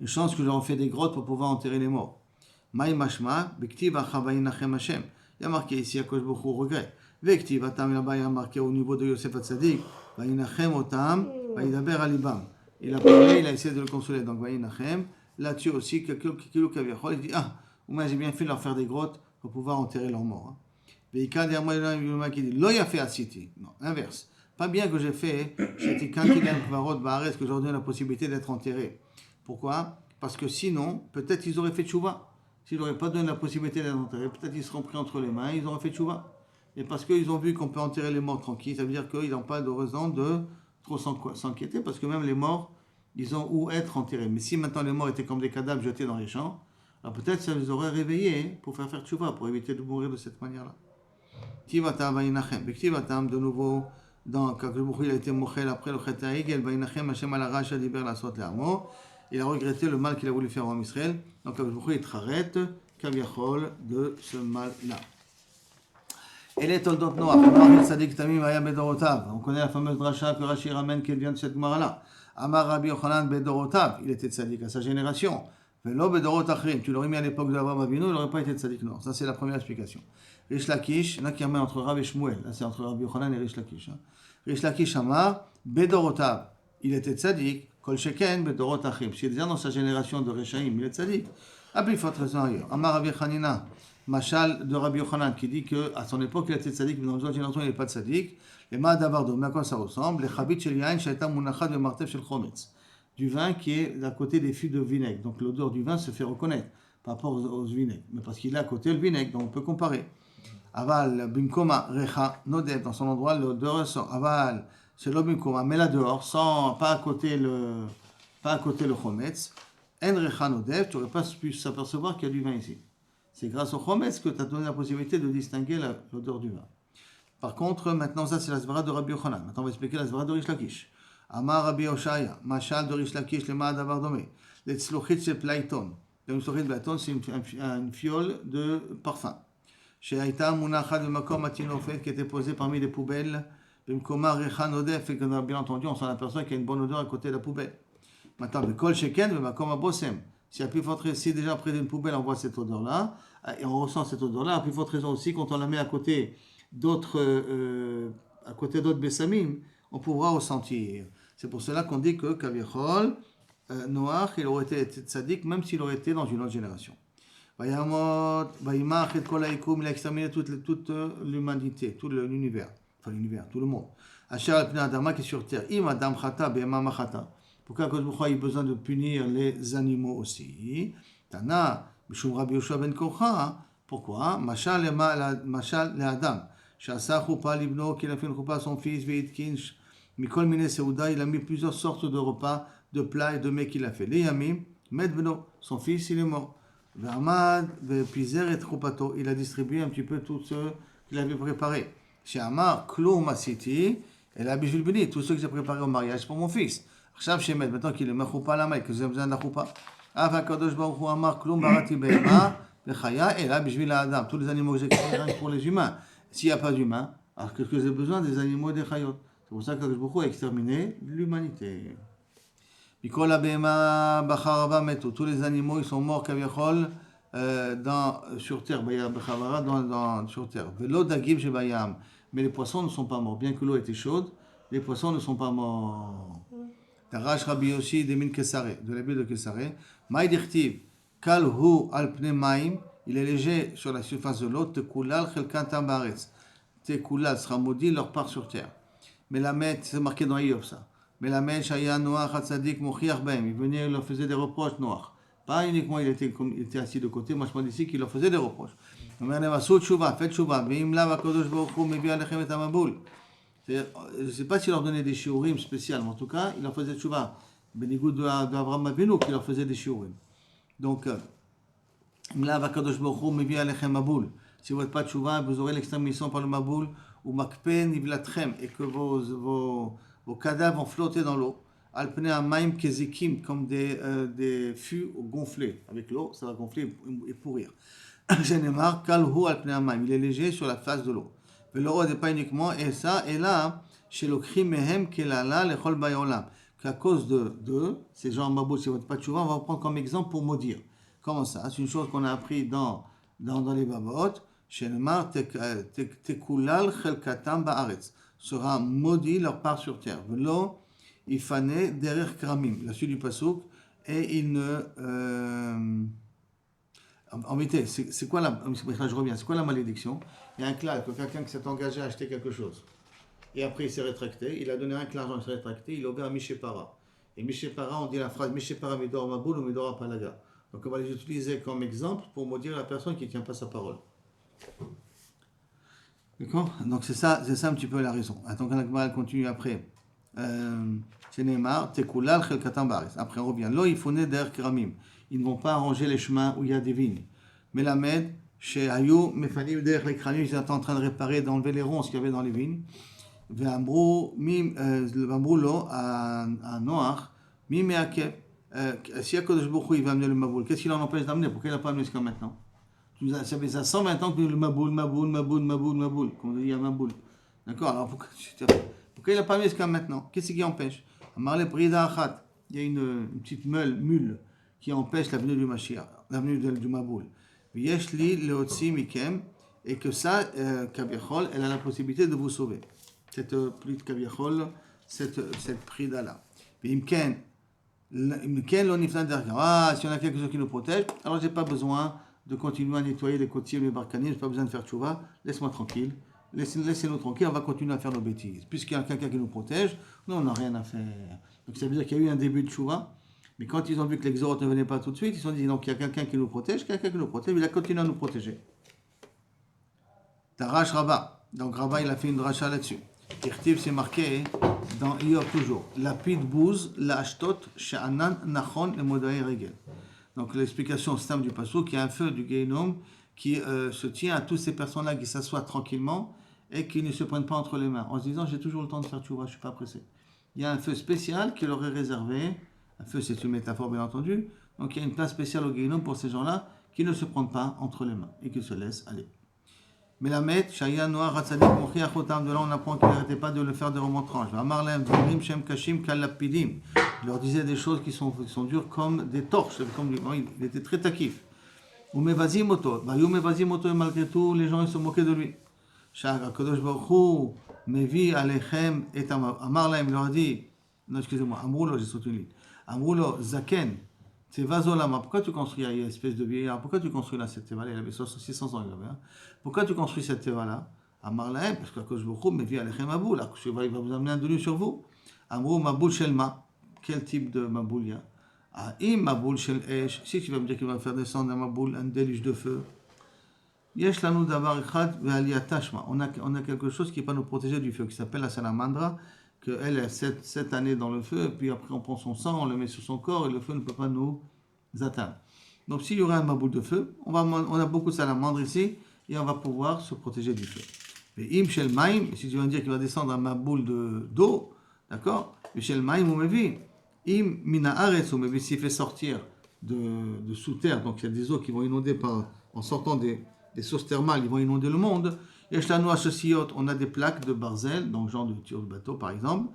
une chance que j'aurais fait des grottes pour pouvoir enterrer les morts. Maï Mashma, Biktiv Achavaïnachem Hashem. Il y a marqué ici à Kosh Bokhu regret. Vektiv Atam là-bas, il y a marqué au niveau de Yosef Hatzadik, Vaïnachem Otam, Vaïdaber Alibam. Il a parlé, il a essayé de le consoler. Donc Vaïnachem, là-dessus aussi, quelqu'un qui il dit ah, moi j'ai bien fait de leur faire des grottes pour pouvoir enterrer leurs morts. Veika dermoïna qui dit Lo Yafe Asiti. Non, inverse. Pas bien que j'ai fait, j'étais kantilem kvarot baaretz, que j'aurais donné la possibilité d'être enterré. Pourquoi? Parce que sinon, peut-être ils auraient fait tchouva. S'ils n'auraient pas donné la possibilité d'être enterrés, peut-être ils seront pris entre les mains, ils auraient fait tchouva. Et parce qu'ils ont vu qu'on peut enterrer les morts tranquilles, ça veut dire qu'ils n'ont pas de raison de trop s'inquiéter, parce que même les morts, ils ont où être enterrés. Mais si maintenant les morts étaient comme des cadavres jetés dans les champs, alors peut-être ça les aurait réveillés pour faire tchouva, pour éviter de mourir de cette manière-là. Tivatam vainachem. Tivatam, de nouveau, dans quand il a été mochel après le chet ha'egel, vainachem Hashem al harash adiber lasot le'amo. Il a regretté le mal qu'il a voulu faire en Israël. Donc il t'arrête, kaviachol, de ce mal-là. Et les toldot Noach, Noach Tzadik Tamim Aya Bedorotav. On connaît la fameuse dracha que Rashi ramène qui vient de cette Gemara-là. Amar Rabbi Yochanan Bedorotav, il était tzadik à sa génération. Velo Bedorot Achrim, tu l'aurais mis à l'époque d'Abraham Avinu, il n'aurait pas été tzadik. Non, ça c'est la première explication. Rish Lakish, il y en a qui ramènent entre Rav et Shmuel. Là c'est entre Rabbi Yochanan et Rish Lakish. Rish Lakish Amar Bedorotav, il était tzadik. Kol Sheken Bedorot Achrim. Si déjà dans sa génération de Reshaim, il est tzadik. Après il faut être raison ailleurs. Amar Rabbi Hanina. Machal de Rabbi Yochanan qui dit qu'à son époque il était tzaddik, mais dans les autres générations il n'est pas tzaddik. Les ma'adavardo, à quoi ça ressemble? Les chabit shel yain shaita munachad ve martef shel chometz. Du vin qui est à côté des fûts de vinaigre. Donc l'odeur du vin se fait reconnaître par rapport aux vinaigres. Mais parce qu'il est à côté le vinaigre, donc on peut comparer. Aval bimkoma recha nodev, dans son endroit l'odeur sort. Aval shelo bimkoma, mais là dehors, sans, pas à côté le chometz. En recha nodev, tu n'aurais pas pu s'apercevoir qu'il y a du vin ici. C'est grâce au chometz que tu as donné la possibilité de distinguer l'odeur du vin. Par contre, maintenant, ça c'est la svara de Rabbi Yochanan. Maintenant, on va expliquer la svara de Rish Lakish. Amar Rabbi Oshaya, Machal de Rish Lakish, le Ma'adavar Domé. Le tzlochit c'est Playton. Le tzlochit Playton, c'est une fiole de parfum. Chez Aïta Munachad, le Makom Atinofet, qui était posé parmi les poubelles. Bimkoma Rechan Odef, et qu'on a bien entendu, on s'en aperçoit qu'il y a une bonne odeur à côté de la poubelle. Maintenant, le Kol Sheken, le Makom Abosem. Si à plus forte raison, si déjà près d'une poubelle on voit cette odeur-là, et on ressent cette odeur-là, à plus forte raison aussi, quand on la met à côté d'autres bessamim, on pourra ressentir. C'est pour cela qu'on dit que Kavichol, Noach, il aurait été tzaddik, même s'il aurait été dans une autre génération. Vayamot, Vayimach et Kol Haïkoum, il a exterminé toute l'humanité, tout l'univers, enfin l'univers, tout le monde. Asher al-Pnei Adama qui est sur terre. Im Adam Chata, Be'ema Machata. Pourquoi Kodesh Baruch Hu a eu besoin de punir les animaux aussi? Tana, Mishum Rabbi Yoshua ben Kocha. Pourquoi? Machal le Adam. Shasa Choupa Libno, qu'il a fait une choupa à son fils, Veitkin, Mikol Mine Seuda, il a mis plusieurs sortes de repas, de plats et de mets qu'il a fait. Les Yamim, Medbno, son fils, il est mort. Vermad, Pizer et Choupato, il a distribué un petit peu tout ce qu'il avait préparé. Chez Amar, Klou Masiti, et la Bijul Bini, tout ce que j'ai préparé au mariage pour mon fils. Maintenant qu'il est mechoupa la main, que j'ai besoin de la choupa. Kadosh Baruch Hu amar klum barati be'ema v'chaya et là b'shvil ha'adam. Tous les animaux que j'ai créés pour les humains. S'il n'y a pas d'humains, alors que j'ai besoin des animaux et des chayot. C'est pour ça que Kadosh Baruch Hu a exterminé l'humanité. Mikol ha'be'ema b'charava metu. Tous les animaux ils sont morts kaviachol sur terre. B'chavara sur terre. Velo dagim shebayam. Mais les poissons ne sont pas morts. Bien que l'eau était chaude, les poissons ne sont pas morts. Tarash Rabbi Yoshi de Min Kesare, de la ville de Kesare. Maïdirtiv, Kalhu al Pne Maim, il est léger sur la surface de l'eau. Tekulal Chelkan Tambaretz. Tekulal sera maudit leur part sur terre. Mais la Met, c'est marqué dans Iyov ça. Mais la Met, Shaya Noach Hatzadik Mochiach Baim, il venait, il leur faisait des reproches noirs. Pas uniquement il était assis de côté, moi je pense ici qu'il leur faisait des reproches. Faites Tshuva, Veimla Vakodosh Baruch Hu Mevi Alechem et Amaboul. Je ne sais pas s'il leur donnait des shiurim spéciaux, mais en tout cas, il leur faisait tchouva. Bénigoud d'Abraham Avinu qui leur faisait des shiurim. Donc, si vous n'êtes pas tchouva, vous aurez l'extermination par le maboul, ou makpen ivlatchem, et que vos cadavres vont flotter dans l'eau. Alpne amaim kezikim, comme des fûts gonflés. Avec l'eau, ça va gonfler et pourrir. Genemar, kalhu alpne amaim, il est léger sur la face de l'eau. Mais l'eau n'est pas uniquement, et ça, et là, chez le cri mehem kelala lechol bayolam, qu'à cause de ces gens maboul, si vous n'êtes pas tchouva, on va prendre comme exemple pour maudire. Comment ça? C'est une chose qu'on a appris dans les babot. Chez le mar, tekulal chelkatam ba'aretz, sera maudit leur part sur terre. Velo, ifane derer kramim, la suite du pasouk, et il ne. En vérité, c'est quoi là, je reviens, c'est quoi la malédiction? Il y a un clal, que quelqu'un qui s'est engagé à acheter quelque chose. Et après il s'est rétracté, il a donné un clal, il s'est rétracté, il a ouvert un Mishepara. Et Mishepara, on dit la phrase Mishepara Midor Maboul ou Midor Palaga. Donc on va les utiliser comme exemple pour maudire la personne qui ne tient pas sa parole. D'accord? Donc c'est ça un petit peu la raison. Attends, quand la Gemara continue après. Shenemar, Tekulal, Chelkatam Baris. Après, on revient. Lo, il faut der Kramim. Ils ne vont pas arranger les chemins où il y a des vignes. Melamed, chez Ayou, Mefanim, der les Kramim, ils étaient en train de réparer, d'enlever les ronces qu'il y avait dans les vignes. Ve'ambrou, Lo, à Noach, Mim et Akev. Si Akadosh Baruch Hu, il va amener le Maboul, qu'est-ce qu'il en empêche d'amener? Pourquoi il n'a pas amené jusqu'à maintenant? Ça fait ça 120 ans que le Maboul, comme on dit, il y a Maboul. D'accord? Alors pourquoi il n'a pas amené jusqu'à maintenant? Qu'est-ce qui empêche? Amarle Prida Achat, il y a une petite mule qui empêche l'avenue du Mashiach, l'avenue du Maboul. Yeshli Leotsi Mikem, et que ça, Kaviachol, elle a la possibilité de vous sauver. Cette pluie de Kaviachol, cette Prida-là. Imken, ah, si on a quelque chose qui nous protège, alors j'ai pas besoin de continuer à nettoyer les côtiers, les barcanis, j'ai pas besoin de faire tchouva, laisse-moi tranquille, laissez-nous tranquille, on va continuer à faire nos bêtises. Puisqu'il y a quelqu'un qui nous protège, nous on n'a rien à faire. Donc ça veut dire qu'il y a eu un début de tchouva, mais quand ils ont vu que l'exode ne venait pas tout de suite, ils se sont dit donc il y a quelqu'un qui nous protège, il a continué à nous protéger. Tarash Rabba, donc Rabba il a fait une dracha là-dessus. Irtiv, c'est marqué dans Iyov toujours. Lapid bouz, la ashtot, she'anan, nachon, le modaï regel. Donc l'explication simple du passage, qu'il y a un feu du Gehinom qui se tient à toutes ces personnes-là qui s'assoient tranquillement et qui ne se prennent pas entre les mains, en se disant j'ai toujours le temps de faire tchouva, je ne suis pas pressé. Il y a un feu spécial qui leur est réservé. Un feu, c'est une métaphore bien entendu. Donc il y a une place spéciale au Gehinom pour ces gens-là qui ne se prennent pas entre les mains et qui se laissent aller. Melamed, Shaya, Noah, Ratzadik, Mochiach, Otam, de là on apprend qu'il n'arrêtait pas de le faire de remontranges. Amarlem, Dvarim, Shem, Kashim, Kalapidim. Il leur disait des choses qui sont dures comme des torches. Il était très takif. Umevazim Oto. Umevazim Oto, et malgré tout, les gens ils se moquaient de lui. Shah, Kadosh Baruch Hu, Mevi, Alechem, et Amarlem, il leur a dit, non, excusez-moi, Amroulo, j'ai sauté une ligne. Amroulo, Zaken, Tevazolama, pourquoi tu construis une espèce de vieillard? Pourquoi tu construis là cette teva-là? Il avait 600 ans, il avait. Pourquoi tu construis cette teva-là? Amar parce que Akadosh Baruch Hu Mevi alechem maboul. Il va vous amener un déluge sur vous. Amrou maboul shelma. Quel type de maboul il y a? Ah, im maboul shel esh. Si tu vas me dire qu'il va faire descendre un maboul, un déluge de feu. Yesh lanu davar echad ve'aliyat tashma. On a quelque chose qui va nous protéger du feu, qui s'appelle la salamandra, qu'elle est 7 années dans le feu, et puis après on prend son sang, on le met sur son corps, et le feu ne peut pas nous atteindre. Donc s'il y aura un maboul de feu, on a beaucoup de salamandres ici, et on va pouvoir se protéger du feu. Et im shel maim, si tu vas me dire qu'il va descendre un maboul d'eau, d'accord? Et shel maim ou mevi, im mina aretz ou mevi, s'il fait sortir de sous terre, donc il y a des eaux qui vont inonder en sortant des sources thermales, ils vont inonder le monde. Et chez associot, on a des plaques de barzel, donc genre de tuyaux de bateau par exemple,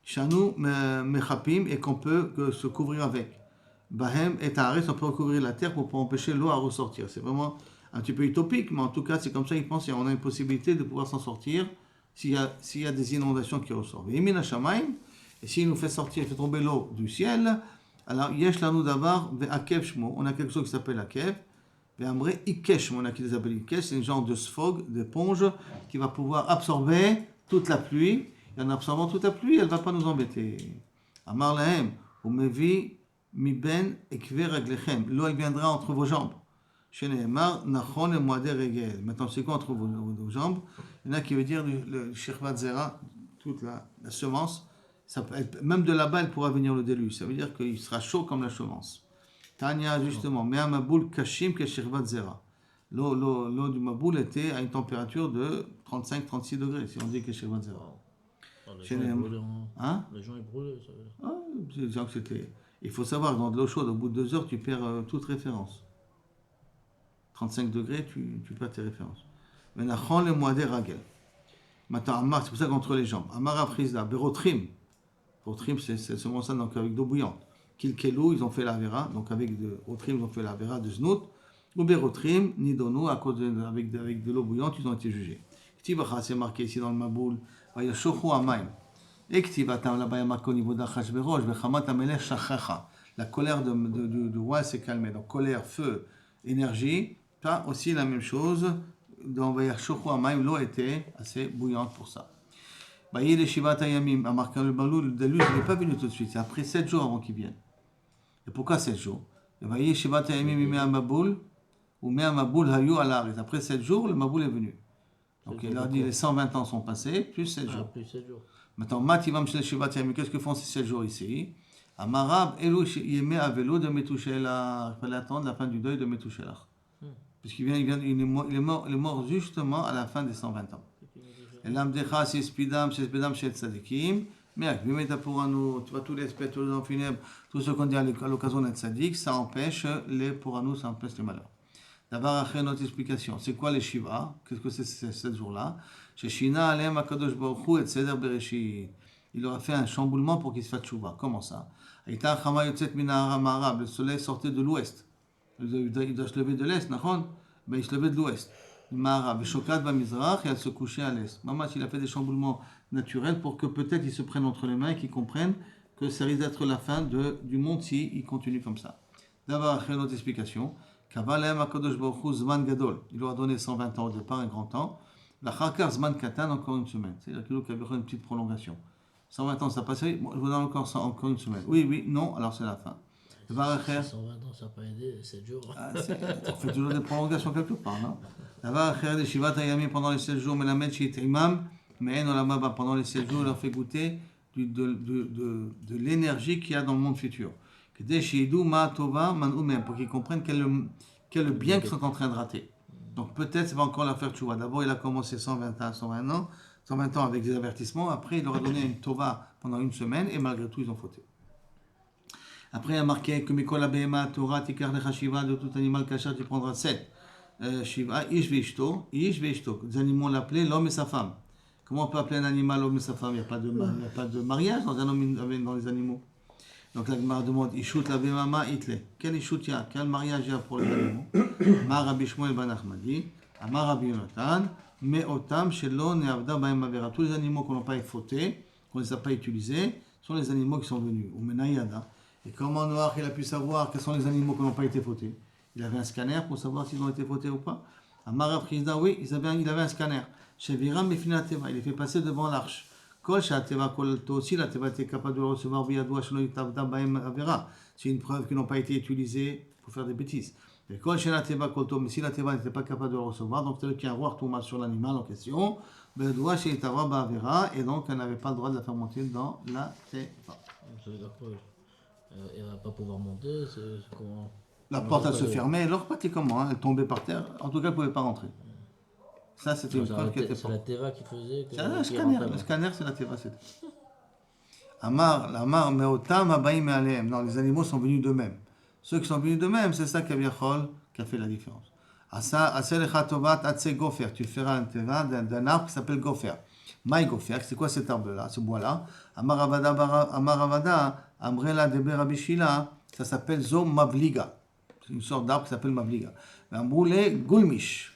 chanou mechapim, et qu'on peut se couvrir avec. Bahem et Taaretz, on peut recouvrir la terre pour empêcher l'eau à ressortir. C'est vraiment un petit peu utopique, mais en tout cas, c'est comme ça qu'ils pensent, et on a une possibilité de pouvoir s'en sortir s'il y a des inondations qui ressortent. Et s'il nous fait sortir, il fait tomber l'eau du ciel, alors yesh lanu davar ve'akev shmo, on a quelque chose qui s'appelle akev, ve'amre ikesh, on a qui s'appelle ikesh, c'est une genre de sphog, d'éponge, qui va pouvoir absorber toute la pluie, et en absorbant toute la pluie, elle ne va pas nous embêter. Amar lahem, umevi miben ekve raglechem, l'eau elle viendra entre vos jambes. Sheneemar nachon et moader regel. Maintenant, c'est quoi entre vos jambes? Il y en a qui veut dire le shirvat zera, toute la semence. Ça peut être, même de là-bas, elle pourra venir le déluge. Ça veut dire qu'il sera chaud comme la semence. Tanya, justement, mais un maboul kashim que shirvat zera. L'eau du maboul était à une température de 35-36 degrés, si on dit que shirvat zera. Les gens ils brûlent, ça veut dire. Il faut savoir, dans de l'eau chaude, au bout de 2 heures, tu perds toute référence. 35 degrés, tu perds tes références. Maintenant, le moadé ragel. Maintenant, Amar, c'est pour ça qu'entre les jambes. Amar aprisda, berotrim. Berotrim, c'est seulement ça, donc avec d'eau bouillante. Kilkelou, ils ont fait la vera, donc avec Otrim, ils ont fait la vera de Znout. Ou berotrim, nidonou, à cause avec de l'eau bouillante, ils ont été jugés. Ktibacha, c'est marqué ici dans le Maboul. Vayashochu amayim. Et ktibatam, là-bas, il y a marqué au niveau d'Achashverosh, vechamat amelech shachacha. La colère du roi s'est calmée. Donc, colère, feu, énergie. Pas aussi la même chose, dans Vayashochu amayim, l'eau était assez bouillante pour ça. Bayi les Shivat Hayamim, a marqué le Balou, le déluge, il n'est pas venu tout de suite, c'est après 7 jours avant qu'il vienne. Et pourquoi 7 jours? Bayi Shivat Hayamim, il met un Maboul, ou met un Maboul Hayu à l'arrêt. Après 7 jours, le Maboul est venu. Donc il a dit les 120 ans sont passés, plus 7 jours. Plus 7 jours. Maintenant, Mativam Shel Shivat Yamim, qu'est-ce que font ces 7 jours ici? Amarab, Elu Yeme Avelo de Metushelach. Il fallait attendre la fin du deuil de Metushelach. Puisqu'il est mort justement à la fin des 120 ans. Et l'Amdecha, c'est Spidam Shel Tzadikim. Mais pour nous, tous les aspects, tous les gens funèbres, tout ce qu'on dit à l'occasion d'être sadique, ça empêche pour nous, ça empêche les malheurs. D'abord, après notre explication, c'est quoi les Shiva? Qu'est-ce que c'est ces 7 jours-là? Sheshina Alem Akadosh Baruch Hu et Seder Bereshit. Il aura fait un chamboulement pour qu'il se fasse Tshuva. Comment ça? Aïta Chama Yotzet Mina Ma'arab. Le soleil sortait de l'ouest. Il doit se lever de l'est, d'accord? Ben, il se levait de l'ouest. Ma'arab. Shokat Bamizrach, et elle se couchait à l'est. Maman, il a fait des chamboulements naturels pour que peut-être ils se prennent entre les mains et qu'ils comprennent que ça risque d'être la fin du monde s'il continue comme ça. D'abord, après notre explication, Kavalem Akadosh Baruch Hu Zman Gadol. Il leur a donné 120 ans au départ, un grand temps. La Chakar Zman Katan, encore une semaine. C'est-à-dire qu'il y a une petite prolongation. 120 ans, ça passait, bon, je vous donne encore une semaine. Oui, non, alors c'est la fin. 120 ans, ça n'a pas aidé, 7 jours. On fait toujours des prolongations quelque part, non? Pendant les 7 jours, mais la Melamed est imam, mais pendant les 7 jours, il leur fait goûter de l'énergie qu'il y a dans le monde futur. Pour qu'ils comprennent quel est le bien qu'ils sont en train de rater. Donc peut-être ça va encore leur faire tchouva. D'abord, il a commencé 120 ans avec des avertissements. Après, il leur a donné une tova pendant une semaine et malgré tout, ils ont fauté. Après, il a marqué que Mikol Abehema, Torah, Tikar Lecha Shiva, de tout animal kachar, tu prendras 7. Shiva, Ish Veishto. Des animaux l'appelaient l'homme et sa femme. Comment on peut appeler un animal l'homme et sa femme? Il n'y a pas de mariage dans un homme dans les animaux. Donc la Gemara demande Ishut la Bemama Itle. Quel Ishut il y a? Quel mariage il y a pour les animaux? Mar Rabbi Shmuel ben Achmadi, Amar Rabbi Yonatan, Me'otam Shelo Ne'avda Baem Avera. Tous les animaux qu'on n'a pas fautés, qu'on ne les a pas utilisés, sont les animaux qui sont venus. Ou Menayada. Et comment Noach il a pu savoir quels sont les animaux qui n'ont pas été fautés? Il avait un scanner pour savoir s'ils ont été fautés ou pas. Amar Rabbi Chizda, oui, il avait un scanner. Chez Viram Mefina Teva, il les fait passer devant l'arche. Si la Teva était capable de le recevoir via doigt, c'est une preuve qu'ils n'ont pas été utilisés pour faire des bêtises. Mais si la Teva n'était pas capable de le recevoir, donc c'est-à-dire qu'il y a un roi tomba sur l'animal en question, et donc elle n'avait pas le droit de la faire monter dans la Teva. Ça veut dire quoi? Elle ne va pas pouvoir monter, c'est comment? La porte elle se fermait, alors pratiquement, elle tombait par terre, en tout cas elle ne pouvait pas rentrer. Ça, c'était une preuve qui était c'est la Teva qui faisait. C'est un scanner. Le scanner, c'est la Teva. Amar, Meotam, Abaim, Aleem. Non, les animaux sont venus d'eux-mêmes. Ceux qui sont venus d'eux-mêmes, c'est ça qui a fait la différence. Aselecha Tovat, Atse Gofer. Tu feras un Teva d'un arbre qui s'appelle Gofer. Maï Gofer, c'est quoi cet arbre-là, ce bois-là? Amar Avada, Amrela Deber Abishila, ça s'appelle Zom Mavliga. C'est une sorte d'arbre qui s'appelle Mavliga. Amroulé Gulmish.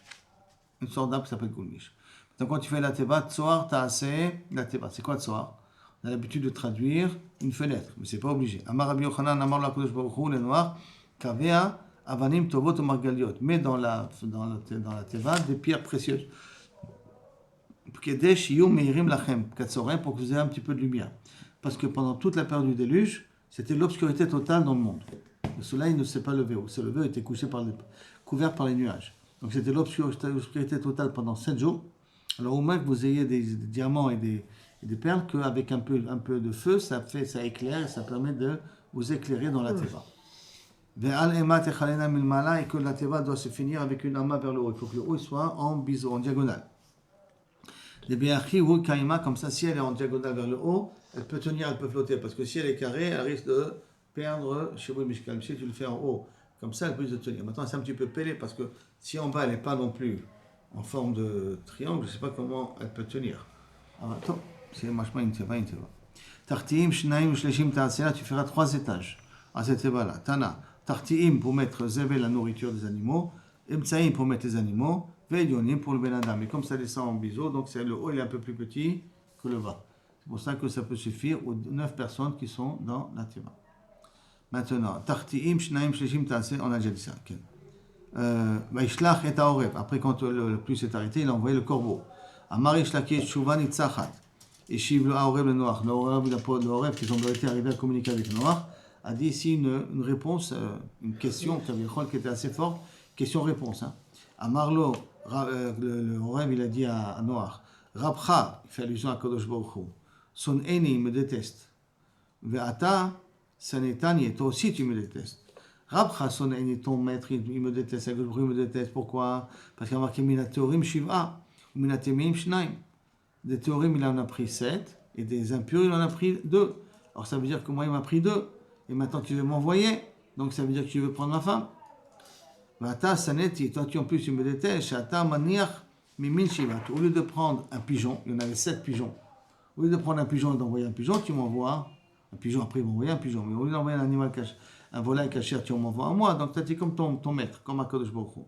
Une sorte d'arbre qui s'appelle Gulmish. Donc quand tu fais la Teva, Tsoar, Taase, la Teva. C'est quoi Tsoar? On a l'habitude de traduire une fenêtre, mais c'est pas obligé. Amar Rabbi Yochanan, Amar la Kodesh Baruch Hu, les noirs, Kavea, Avanim, Tovot, Margaliot. Mets dans la Teva des pierres précieuses. Pour que vous ayez un petit peu de lumière. Parce que pendant toute la période du déluge, c'était l'obscurité totale dans le monde. Le soleil ne s'est pas levé. Il s'est levé, était couvert par les nuages. Donc c'était l'obscurité totale pendant 7 jours. Alors au moins que vous ayez des diamants et des perles, qu'avec un peu de feu, ça éclaire et ça permet de vous éclairer dans la Teva. Et que la Teva doit se finir avec une amas vers le haut. Il faut que le haut soit en diagonale. Comme ça, si elle est en diagonale vers le haut, elle peut tenir, elle peut flotter. Parce que si elle est carrée, elle risque de perdre chez vous, Mishkal. Si tu le fais en haut, comme ça, elle peut se tenir. Maintenant, c'est un petit peu pelé parce que si en bas, elle n'est pas non plus en forme de triangle, je ne sais pas comment elle peut tenir. Alors, attends, c'est machma une teva. Tartiim, shnaim, shleshim, ta'asela, tu feras 3 étages à cette teva-là. Tana, tartiim pour mettre zévé, la nourriture des animaux, imtsaim pour mettre les animaux, veillonim pour le benadam. Et comme ça descend en biseau, donc le haut il est un peu plus petit que le bas. C'est pour ça que ça peut suffire aux 9 personnes qui sont dans la teva. Maintenant, tartiim, shnaim, shleshim, ta'asela, on a déjà dit ça. Vaishlach et Aorev. Après, quand le pluie s'est arrêté, il a envoyé le corbeau. Amar Ishlakish Shuvan Itzachat. Et Shiv le Aorev le Noach. Le Aorev, qui semble être arrivé à communiquer avec le Noach, a dit ici une réponse, une question qui était assez forte. Question-réponse. Amarlo, le Aorev, il a dit à Noach, Rabcha, il fait allusion à Kadosh Baruch Hu. son aîné, il me déteste. Ve'ata, sanetani, toi aussi tu me détestes. Rabcha, son aîné, ton maître, il me déteste. Il me déteste. Pourquoi? Parce qu'il y a marqué Mina Théorim Shiva, ou Mina Temim Shnaim. Des théorim, il en a pris 7, et des impurs, il en a pris 2. Alors ça veut dire que moi, il m'a pris 2. Et maintenant, tu veux m'envoyer. Donc ça veut dire que tu veux prendre ma femme. Ve'ata, saneti, toi tu en plus, tu me détestes. Shata, maniach, mimin Shiva. Au lieu de prendre un pigeon, il y en avait 7 pigeons. Au lieu de prendre un pigeon et d'envoyer un pigeon, tu m'envoies un pigeon. Après, ils vont envoyer un pigeon. Mais au lieu d'envoyer un animal caché, un volaille caché, tu m'envoies à moi. Donc, tu es comme ton maître, comme Akadosh Baruch Hu.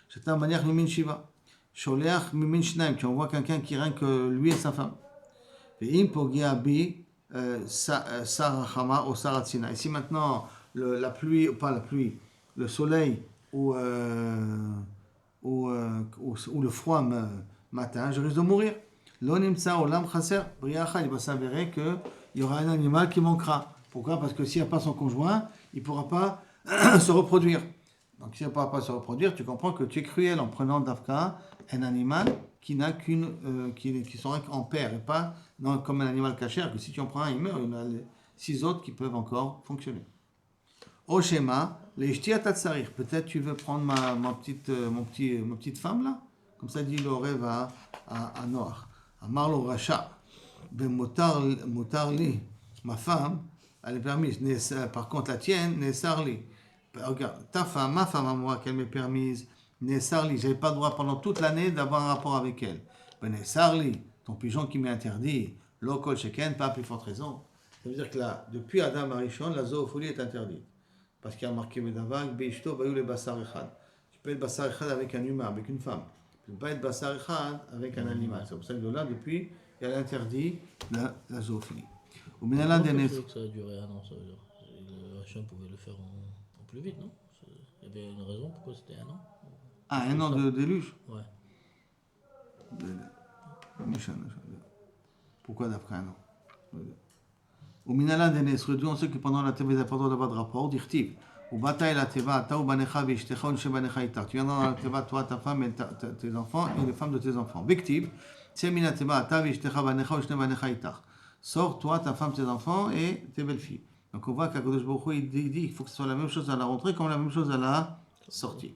C'est une manière mimin shiva. Sholeach mimin shnaim. Tu envoies quelqu'un qui rien que lui et sa femme. Et im pogia bi sarachama ou saratzina. Ici maintenant, la pluie, pas la pluie, le soleil ou le froid matin, je risque de mourir. L'onimtsa olam chaser briacha, il va s'avérer qu'il y aura un animal qui manquera. Pourquoi? Parce que s'il n'y a pas son conjoint, il ne pourra pas se reproduire. Donc s'il ne pourra pas se reproduire, tu comprends que tu es cruel en prenant d'Afka un animal qui n'a qui sera en paire et pas comme un animal cachère, que si tu en prends un, il meurt. Il y en a 6 autres qui peuvent encore fonctionner. Au schéma, les shtia tatsarir. Peut-être tu veux prendre ma petite femme là? Comme ça dit le rêve à Noach. Amarlo Racha, ben Motarli, ma femme, elle est permise. Par contre, la tienne, Nesarli. Regarde, ta femme, ma femme à moi, qu'elle m'est permise, Nesarli, j'avais pas le droit pendant toute l'année d'avoir un rapport avec elle. Ben Nesarli, ton pigeon qui m'est interdit, Lokol Sheken, pas à plus forte raison. Ça veut dire que là, depuis Adam Arishon, la zoophilie est interdite. Parce qu'il y a marqué Medavag, Beishto, Bayou le Basar Echad. Tu peux être Basar Echad avec un humain, avec une femme. Tu ne peux pas être Basar Echad avec un animal. C'est pour ça que de là, depuis, il y a l'interdit de la zoophilie. Ou Minala Denes. Ça a duré 1 an, ça veut dire. Le Hachem pouvait le faire en plus vite, non? Il y avait une raison pourquoi c'était 1 an? Ah, 1 an de déluge? Ouais. Pourquoi d'après 1 an? Ou Minala Denes, on sait que pendant la TV, il n'y a pas le droit d'avoir de rapport, d'irtiv. Ou bataille la teva, ta ou banecha, v'ishtecha, ou shebanecha itar. Tu viens dans la teva, toi, ta femme et tes enfants, et les femmes de tes enfants. Victive, c'est mina teva, ta v'ishtecha, banecha, ou shebanecha itar. Sors, toi, ta femme, tes enfants et tes belles-filles. Donc on voit qu'Akadosh Baruch Hu, il dit qu'il faut que ce soit la même chose à la rentrée comme la même chose à la sortie.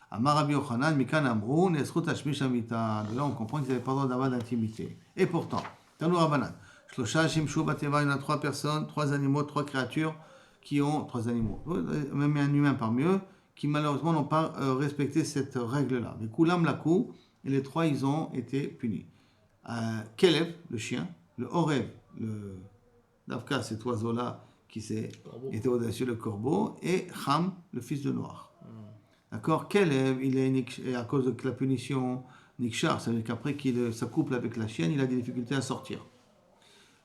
Amar Rabbi Yochanan, Mikan Amrou, Nesrut Hashmish Amita. De là, on comprend qu'ils n'avaient pas le droit d'avoir d'intimité. Et pourtant, Tanou Rabbanan, Shlosha Shimshu Bateva, il y en a 3 personnes, 3 animaux, 3 créatures qui ont 3 animaux, même un humain parmi eux, qui malheureusement n'ont pas respecté cette règle-là. Mais Kulam Lakou, et les 3, ils ont été punis. Kelev, le chien, le Orev, le Davka, cet oiseau-là qui était audacieux, le corbeau, et Ham, le fils de Noach. D'accord? Kelev, il est à cause de la punition Nikshar, ça veut dire qu'après qu'il s'accouple avec la chienne, il a des difficultés à sortir.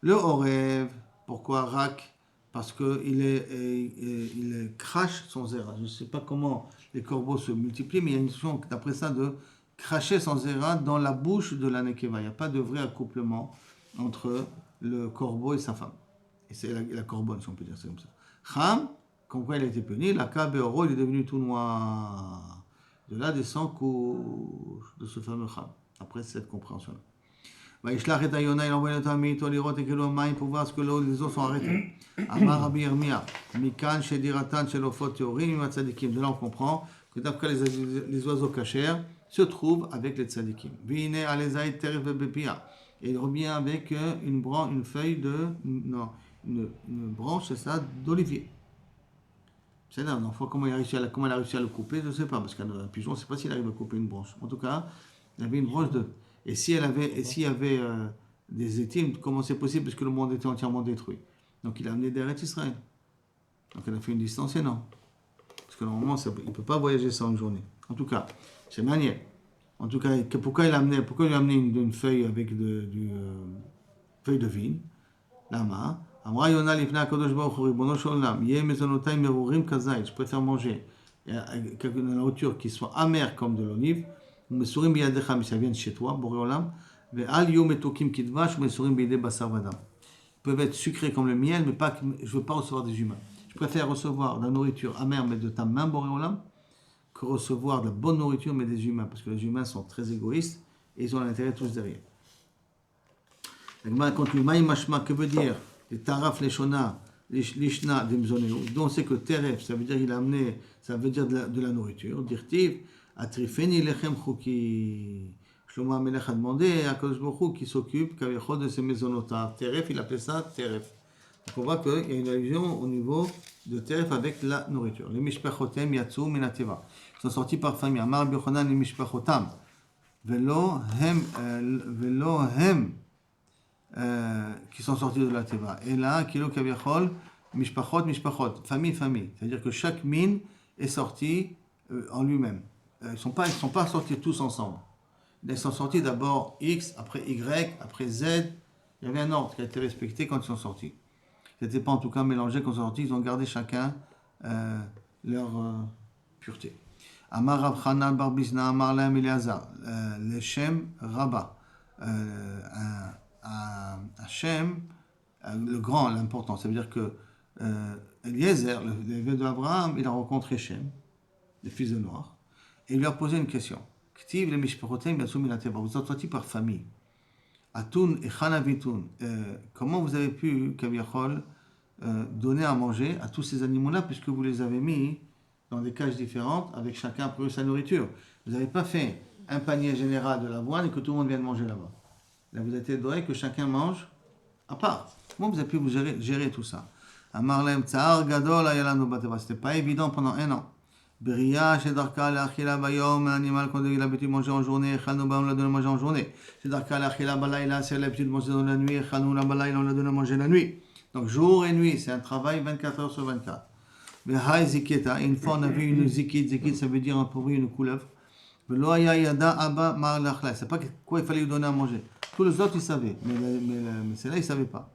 Le Orev, pourquoi Rak? Parce qu'il crache son zéra. Je ne sais pas comment les corbeaux se multiplient, mais il y a une notion d'après ça de cracher son zéra dans la bouche de la nekeva. Il n'y a pas de vrai accouplement entre le corbeau et sa femme. Et c'est la corbonne, si on peut dire ça comme ça. Ham, comme quoi il a été puni, la Kabeoro, il est devenu tout noir. De là descend couche de ce fameux Ham, après cette compréhension-là. Vaishlach et Ayona, il envoie le Tamid, Tolirot et Kelomaï pour voir ce que les eaux sont arrêtées. Amar Rabbi Yirmiyah, Mikan, Shediratan, Shelofot, Teorim, Matzadikim. De là on comprend que d'après les oiseaux cachers se trouvent avec les tzadikim. Vine Alezaï Teref Bepia. Et il revient avec une branche, c'est ça, d'olivier. C'est là, donc, comment elle a réussi à le couper, je ne sais pas, parce qu'un pigeon, je ne sais pas s'il arrive à couper une branche. En tout cas, il avait une branche de... Et s'il y avait des étimes, comment c'est possible, parce que le monde était entièrement détruit. Donc il a amené des Eretz Israël. Donc elle a fait une distance énorme. Parce que normalement, il ne peut pas voyager ça en une journée. En tout cas, c'est manière. En tout cas, pourquoi il lui a amené une feuille avec feuille de vigne, lama, Amra Yona Lifna Kadosh Baruch Hu Ribono Shel Olam, Yeh Mezonotay Merurim Kazay, je préfère manger une nourriture qui soit amère comme de l'olive, Mesurim Biyadecha, mais ça vient de chez toi, Boré Olam, Ve'al Yom Metokim Kidvash, Mesurim Biyade Basar Vadam. Ils peuvent être sucrés comme le miel, mais pas, je ne veux pas recevoir des humains. Je préfère recevoir de la nourriture amère, mais de ta main, Boré Olam, que recevoir de la bonne nourriture, mais des humains, parce que les humains sont très égoïstes et ils ont l'intérêt tous derrière. La quand tu maï mashma, que veut dire les taraf, les shona, l'ishna, des mzoneu. Donc on sait que teref, ça veut dire il a amené, ça veut dire de la nourriture. Dirtiv, atrifeni lechem chuki. Shlomo Amelech a demandé à Kadosh Baruch Hu qui s'occupe kavichol de ses maisonota. Teref, il appelait ça teref. Donc on voit qu'il y a une allusion au niveau de teref avec la nourriture. Les mishpachotem yatsu minateva. Ils sont sortis par famille. Amar Yochanan les mishpachotam. Velo hem. Qui sont sortis de la Teva. Et là, Kilo Kaviachol, Mishpachot, famille. C'est-à-dire que chaque mine est sortie en lui-même. Ils ne sont pas sortis tous ensemble. Ils sont sortis d'abord X, après Y, après Z. Il y avait un ordre qui a été respecté quand ils sont sortis. Ils n'étaient pas en tout cas mélangés quand ils sont sortis. Ils ont gardé chacun leur pureté. Amar Rav Chanan bar Bizna, Amar Lahem Eleazar, Leshem Rabba. Hachem, le grand, l'important. Ça veut dire que Eliezer, l'évêque d'Abraham, il a rencontré Shem, le fils de Noach, et il lui a posé une question. Ktiv le mishpachotem yatsou min hateva. Vous êtes sortis par famille. Atun et Chanavitun. Comment vous avez pu, Kaviachol, donner à manger à tous ces animaux-là, puisque vous les avez mis dans des cages différentes, avec chacun pour sa nourriture. Vous n'avez pas fait un panier général de l'avoine et que tout le monde vienne manger là-bas. Là, vous êtes aidé que chacun mange à part. Comment vous avez pu vous gérer tout ça? Amarlem tsar gadol ayalanu bateva. C'était pas évident pendant un an. Beria shedarka leachila bayom, un animal qu'on a l'habitude de manger en journée, chalnu ba on l'a donné à manger en journée. Shedarka leachila balayla, c'est l'habitude de manger dans la nuit, chalnu la balayla, on l'a donné à manger la nuit. Donc jour et nuit, c'est un travail 24 heures sur 24. Behai ziketa, une fois on a vu une zikit, ça veut dire un pourri, une couleuvre. Velo aya yada abba mar lachla. C'est pas quoi il fallait lui donner à manger. Tous les autres, ils savaient, mais celle-là, ils ne savaient pas.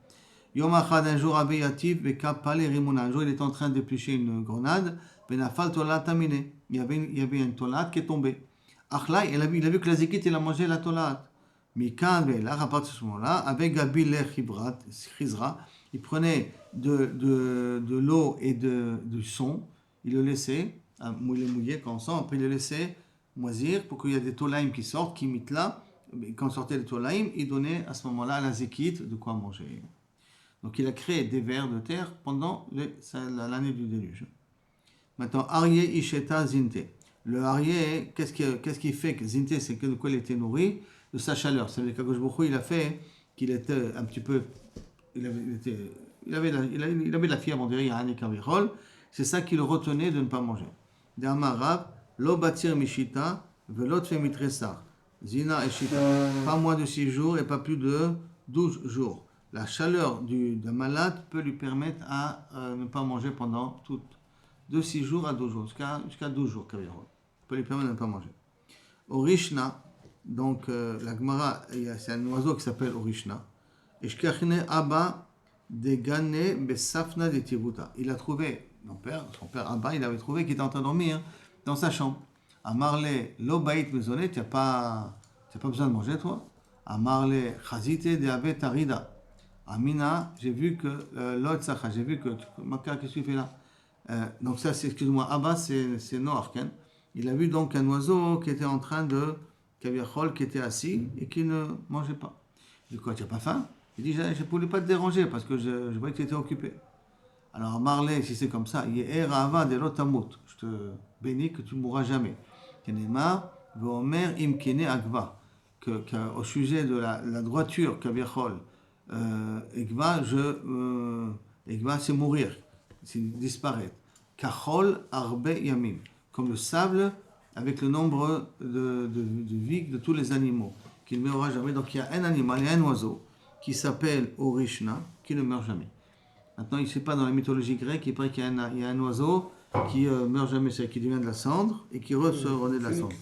Yom Achad, un jour, Abe Yativ, Beka Pale Rimuna. Un jour, il était en train d'éplucher une grenade. Benafal Tolat Tamine. Il y avait une tolat qui est tombée. Achla, il a vu que la zikit, il a mangé la tolat. Mikan, Belar, à partir de ce moment-là, avec Gabi Le Chizra, il prenait de l'eau et du son, il le laissait, mouillé quand on sent, après il le laissait moisir pour qu'il y ait des tolaïm qui sortent, qui mitent là. Quand sortait le tolaïm, il donnait à ce moment-là à la zikit de quoi manger. Donc il a créé des vers de terre pendant l'année du déluge. Maintenant, Aryeh Isheta Zinte. Le Aryeh, qu'est-ce qui fait que Zinte, c'est de quoi il était nourri? De sa chaleur. C'est le Kadosh Baruch Hu, il a fait qu'il était un petit peu. Il avait de la fièvre, on dirait, il y a un écarvirol. C'est ça qui le retenait de ne pas manger. D'Amarav, Lo Batir Mishita, Velot Femitresar. Zina et Shita, pas moins de 6 jours et pas plus de 12 jours. La chaleur d'un malade peut lui permettre à ne pas manger pendant de 6 jours à 12 jours, jusqu'à 12 jours, peut lui permettre de ne pas manger. Orishna, donc la Gemara, c'est un oiseau qui s'appelle Orishna. Et Shkachne Abba de Gane Besafna de Tiruta. Il a trouvé, son père Abba, il avait trouvé qu'il était en train de dormir dans sa chambre. Amarle, l'obaït maisonné, tu n'as pas besoin de manger, toi. Amarle, chazite de avet tarida. Amina, j'ai vu que l'autre sacha, j'ai vu que Maka, qu'est-ce que tu fais là? Donc ça, c'est, excuse-moi, Abba, c'est Noach, hein. Il a vu donc un oiseau qui était en train de, Kaviachol, qui était assis et qui ne mangeait pas. Il dit quoi, tu n'as pas faim? Il dit, je ne voulais pas te déranger parce que je voyais que tu étais occupé. Alors Amarle, si c'est comme ça, Ye'er Ava de l'otamut. Je te bénis que tu ne mourras jamais. Kenema, Vomer Imkene Agva, au sujet de la droiture, Kaviachol, Egva, Egva, c'est mourir, c'est disparaître. Kachol Arbe Yamim, comme le sable avec le nombre de vies de tous les animaux, qui ne meurra jamais. Donc il y a un animal, il y a un oiseau qui s'appelle Orishna, qui ne meurt jamais. Maintenant, il ne sait pas dans la mythologie grecque, il paraît qu'il y a un oiseau qui meurt jamais, c'est qui devient de la cendre et qui se renaît de la cendre.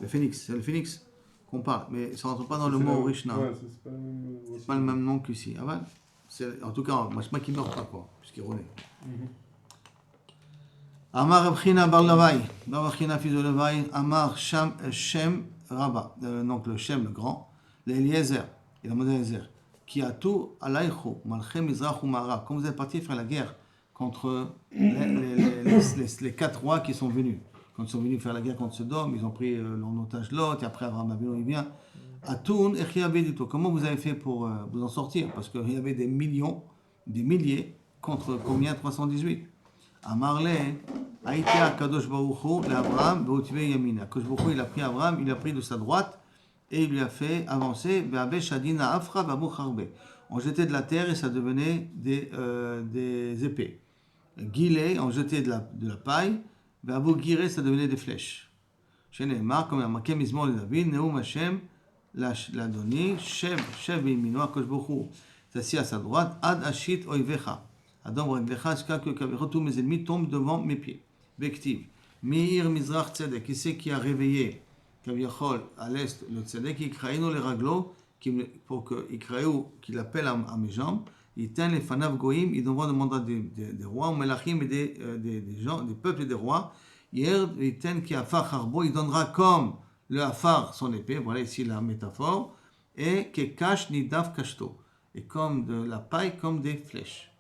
Le phénix, c'est le phénix qu'on parle, mais ça ne rentre pas dans le mot Orishna. Ouais, c'est pas le même nom qu'ici. Ah ouais, en tout cas, moi, c'est pas qu'il ne meurt pas, quoi, puisqu'il renaît. Amar Rabchina bar Lavai, Rabchina fils de Lavai, Amar Shem Rabba, donc le Shem, le grand, l'Eliezer, il a demandé à Eliezer, qui a tout alaycho, malchem mizrach ou mara, quand vous êtes parti faire la guerre contre les 4 rois qui sont venus. Quand ils sont venus faire la guerre contre Sodome, ils ont pris en otage Lot, et après Abraham Avinu, il vient. Atoun et Chiabedito. Comment vous avez fait pour vous en sortir? Parce qu'il y avait des millions, des milliers, contre combien? 318. Amarle, Aïtia Kadosh Baruchou, l'Abraham, Beotive Yamina. Kadosh Baruchou, il a pris Abraham, il a pris de sa droite et il lui a fait avancer. Be'abe Shadina Afra, Babu Charbe. On jetait de la terre et ça devenait des épées. Guilé, on jetait de la paille. Be'abu Giré, ça devenait des flèches. Chez Neymar, comme il y a marqué Mizmor le David, Neum Hashem, l'Adoni, Shev Beimino, Kadosh Baruchou, s'assit à sa droite, Ad Ashit Oivecha. Adam Raglecha, jusqu'à que tous mes ennemis tombent devant mes pieds. Bektiv. Meir Mizrach Tzedek, qui c'est qui a réveillé Kaviachol à l'est le Tzedek, Ikraïno les raglo, pour qu'il appelle à mes jambes, il tient les fanav goïm, il envoie demander des rois, melachim et des gens, des peuples et des rois. Hier, il tient qui afar harbo, il donnera comme le afar son épée, voilà ici la métaphore, et que cache ni dav kashto, et comme de la paille, comme des flèches.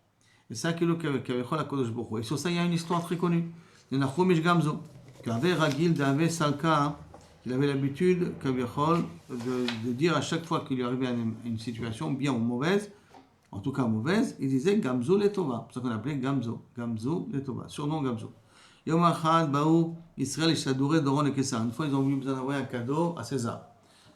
Et ça, c'est le Kavichol HaKadosh Baruch Hu. Et sur ça, il y a une histoire très connue. De Nachumish Gamzo, qu'avait Ragil d'Ave Salka, il avait l'habitude, Kavichol, de dire à chaque fois qu'il lui arrivait une situation bien ou mauvaise, en tout cas mauvaise, il disait Gamzo Letova. C'est ça qu'on appelait Gamzo. Gamzo Letova. Surnom Gamzo. Yom Achad, Baou, Israël et Shadouré, Doron et Kessar. Une fois, ils ont eu besoin d'envoyer un cadeau à César.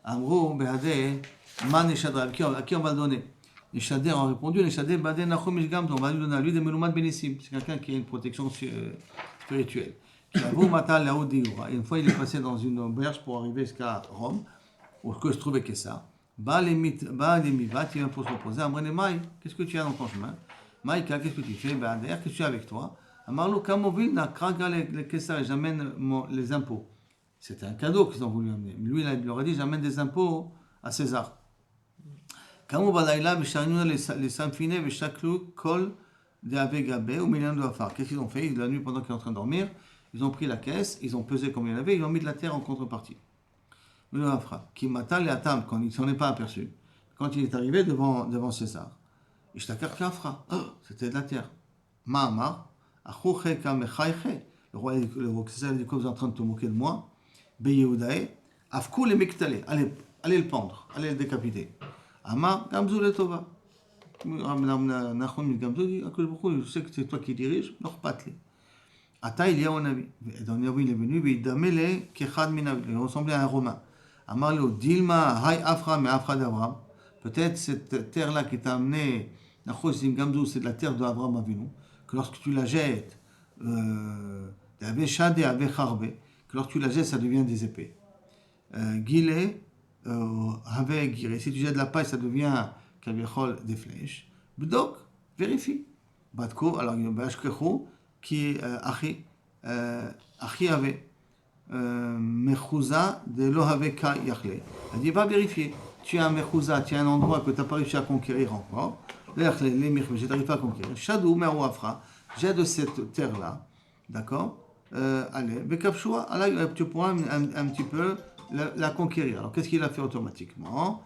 Amrou, Behadeh, Man et Shadra. À qui on va le donner? Les Shader ont répondu, les Shader, Badeh Nachum Ishgamzo, on va lui donner à lui des Meloumat Benissim. C'est quelqu'un qui a une protection spirituelle. Et une fois, il est passé dans une auberge pour arriver jusqu'à Rome, où se trouvait Kessar. Ba les Mivat, il vient pour se reposer. Amrene Maï, qu'est-ce que tu as dans ton chemin? Maïka, qu'est-ce que tu fais? Qu'est-ce que tu as avec toi? Amarlo Kamovin, Kraga les Kessar, j'amène les impôts. C'était un cadeau qu'ils ont voulu amener. Lui, il leur a dit, j'amène des impôts à César. Kamu Balaïla, Bisharinu, les Samfine, Bishaklu, Kol, de Avegabe, ou Mélian de Afar. Qu'est-ce qu'ils ont fait? La nuit, pendant qu'il est en train de dormir, ils ont pris la caisse, ils ont pesé combien il y en avait, ils ont mis de la terre en contrepartie. Mélian de Afar. Qui mata les Atam, quand il ne s'en est pas aperçu. Quand il est arrivé devant César, Ishtakar Kafra, c'était de la terre. Ma'amar, Achouche Kamechaiche. Le roi César dit que vous êtes en train de te moquer de moi. Beyehudae, Afkou les Mektale. Allez le pendre, allez le décapiter. Amar, Gamzou le Tova. Nachum Gamzou dit, je sais que c'est toi qui dirige, non pas les. Ata il y a un avis. Et dans Yavi il est venu, il damele kechad minav, il ressemblait à un Romain. Amar le Dilma, Hay Afra, mais Afra d'Abraham. Peut-être cette terre-là qui t'a amené, Nachum Gamzou, c'est de la terre d'Abraham Avinu, que lorsque tu la jettes, Ave Shade, Ave Charbe, que lorsque tu la jettes, ça devient des épées. Guilé, avec Guiré. Si tu jettes de la paille, ça devient des flèches. Bdok, vérifie. Batko, alors il y a Bashkechu, qui est Achi avait. Mechouza de Lohaveka Yachle. Elle dit, va vérifier. Tu as un Mechouza, tu as un endroit que tu n'as pas réussi à conquérir encore. Les Mirch, je n'arrive pas à conquérir. Shadou, Merouafra, j'ai de cette terre-là. D'accord? Allez, Bekapchoua, alors tu pourras un petit peu la conquérir. Alors qu'est-ce qu'il a fait automatiquement?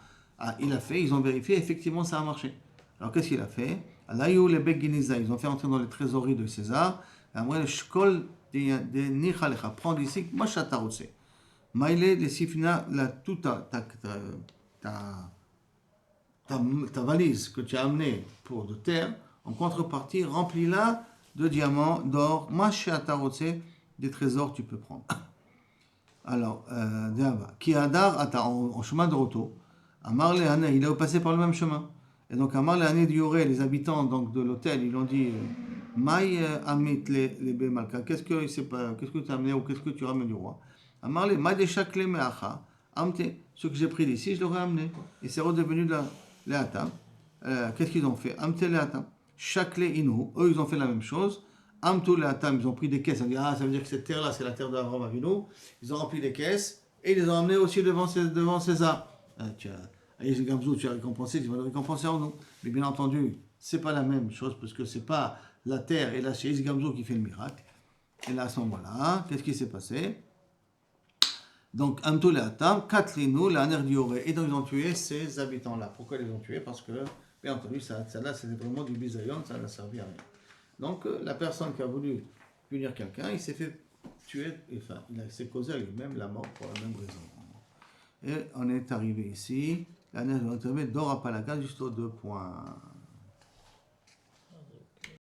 Ils ont vérifié, effectivement ça a marché. Alors qu'est-ce qu'il a fait? Alayou les Beginiza, ils ont fait entrer dans les trésoreries de César. Après le Shkol de Nichalecha, prends d'ici, moi chatarotse. Maïle de Sifina, toute ta valise que tu as amenée pour de terre, en contrepartie, remplis-la de diamants, d'or, moi chatarotse, des trésors tu peux prendre. Alors, qui adar en chemin de retour. Amar le il est passé par le même chemin. Et donc, Amar le Dioré, les habitants donc, de l'hôtel, ils l'ont dit Maï amit les Bemalka, qu'est-ce que tu as amené ou qu'est-ce que tu ramènes du roi? Amar le Maï de Shakle Meacha, Amte, ce que j'ai pris d'ici, je l'aurais amené. Et c'est redevenu les Atam. Qu'est-ce qu'ils ont fait? Amte les Atam. Shakle Inu, eux, ils ont fait la même chose. Amtou les Atam, ils ont pris des caisses. Ça veut dire que cette terre-là, c'est la terre d'Abraham Avinu. Ils ont rempli des caisses et ils les ont amenés aussi devant César. Tu as récompensé, tu vas le récompenser en nous. Mais bien entendu, c'est pas la même chose parce que c'est pas la terre et là c'est Gamzo qui fait le miracle. Et là à ce moment-là, qu'est-ce qui s'est passé? Donc Amtou les Atam, Katlinu, la Nerdioré. Et donc ils ont tué ces habitants-là. Pourquoi ils les ont tués? Parce que, bien entendu, ça là c'était vraiment du bisayon, ça n'a servi à rien. Donc, la personne qui a voulu punir quelqu'un, il s'est fait tuer, enfin, il s'est causé à lui-même la mort pour la même raison. Et on est arrivé ici. La neige de Notre-Dame d'Or à Palaga jusqu'aux 2 points.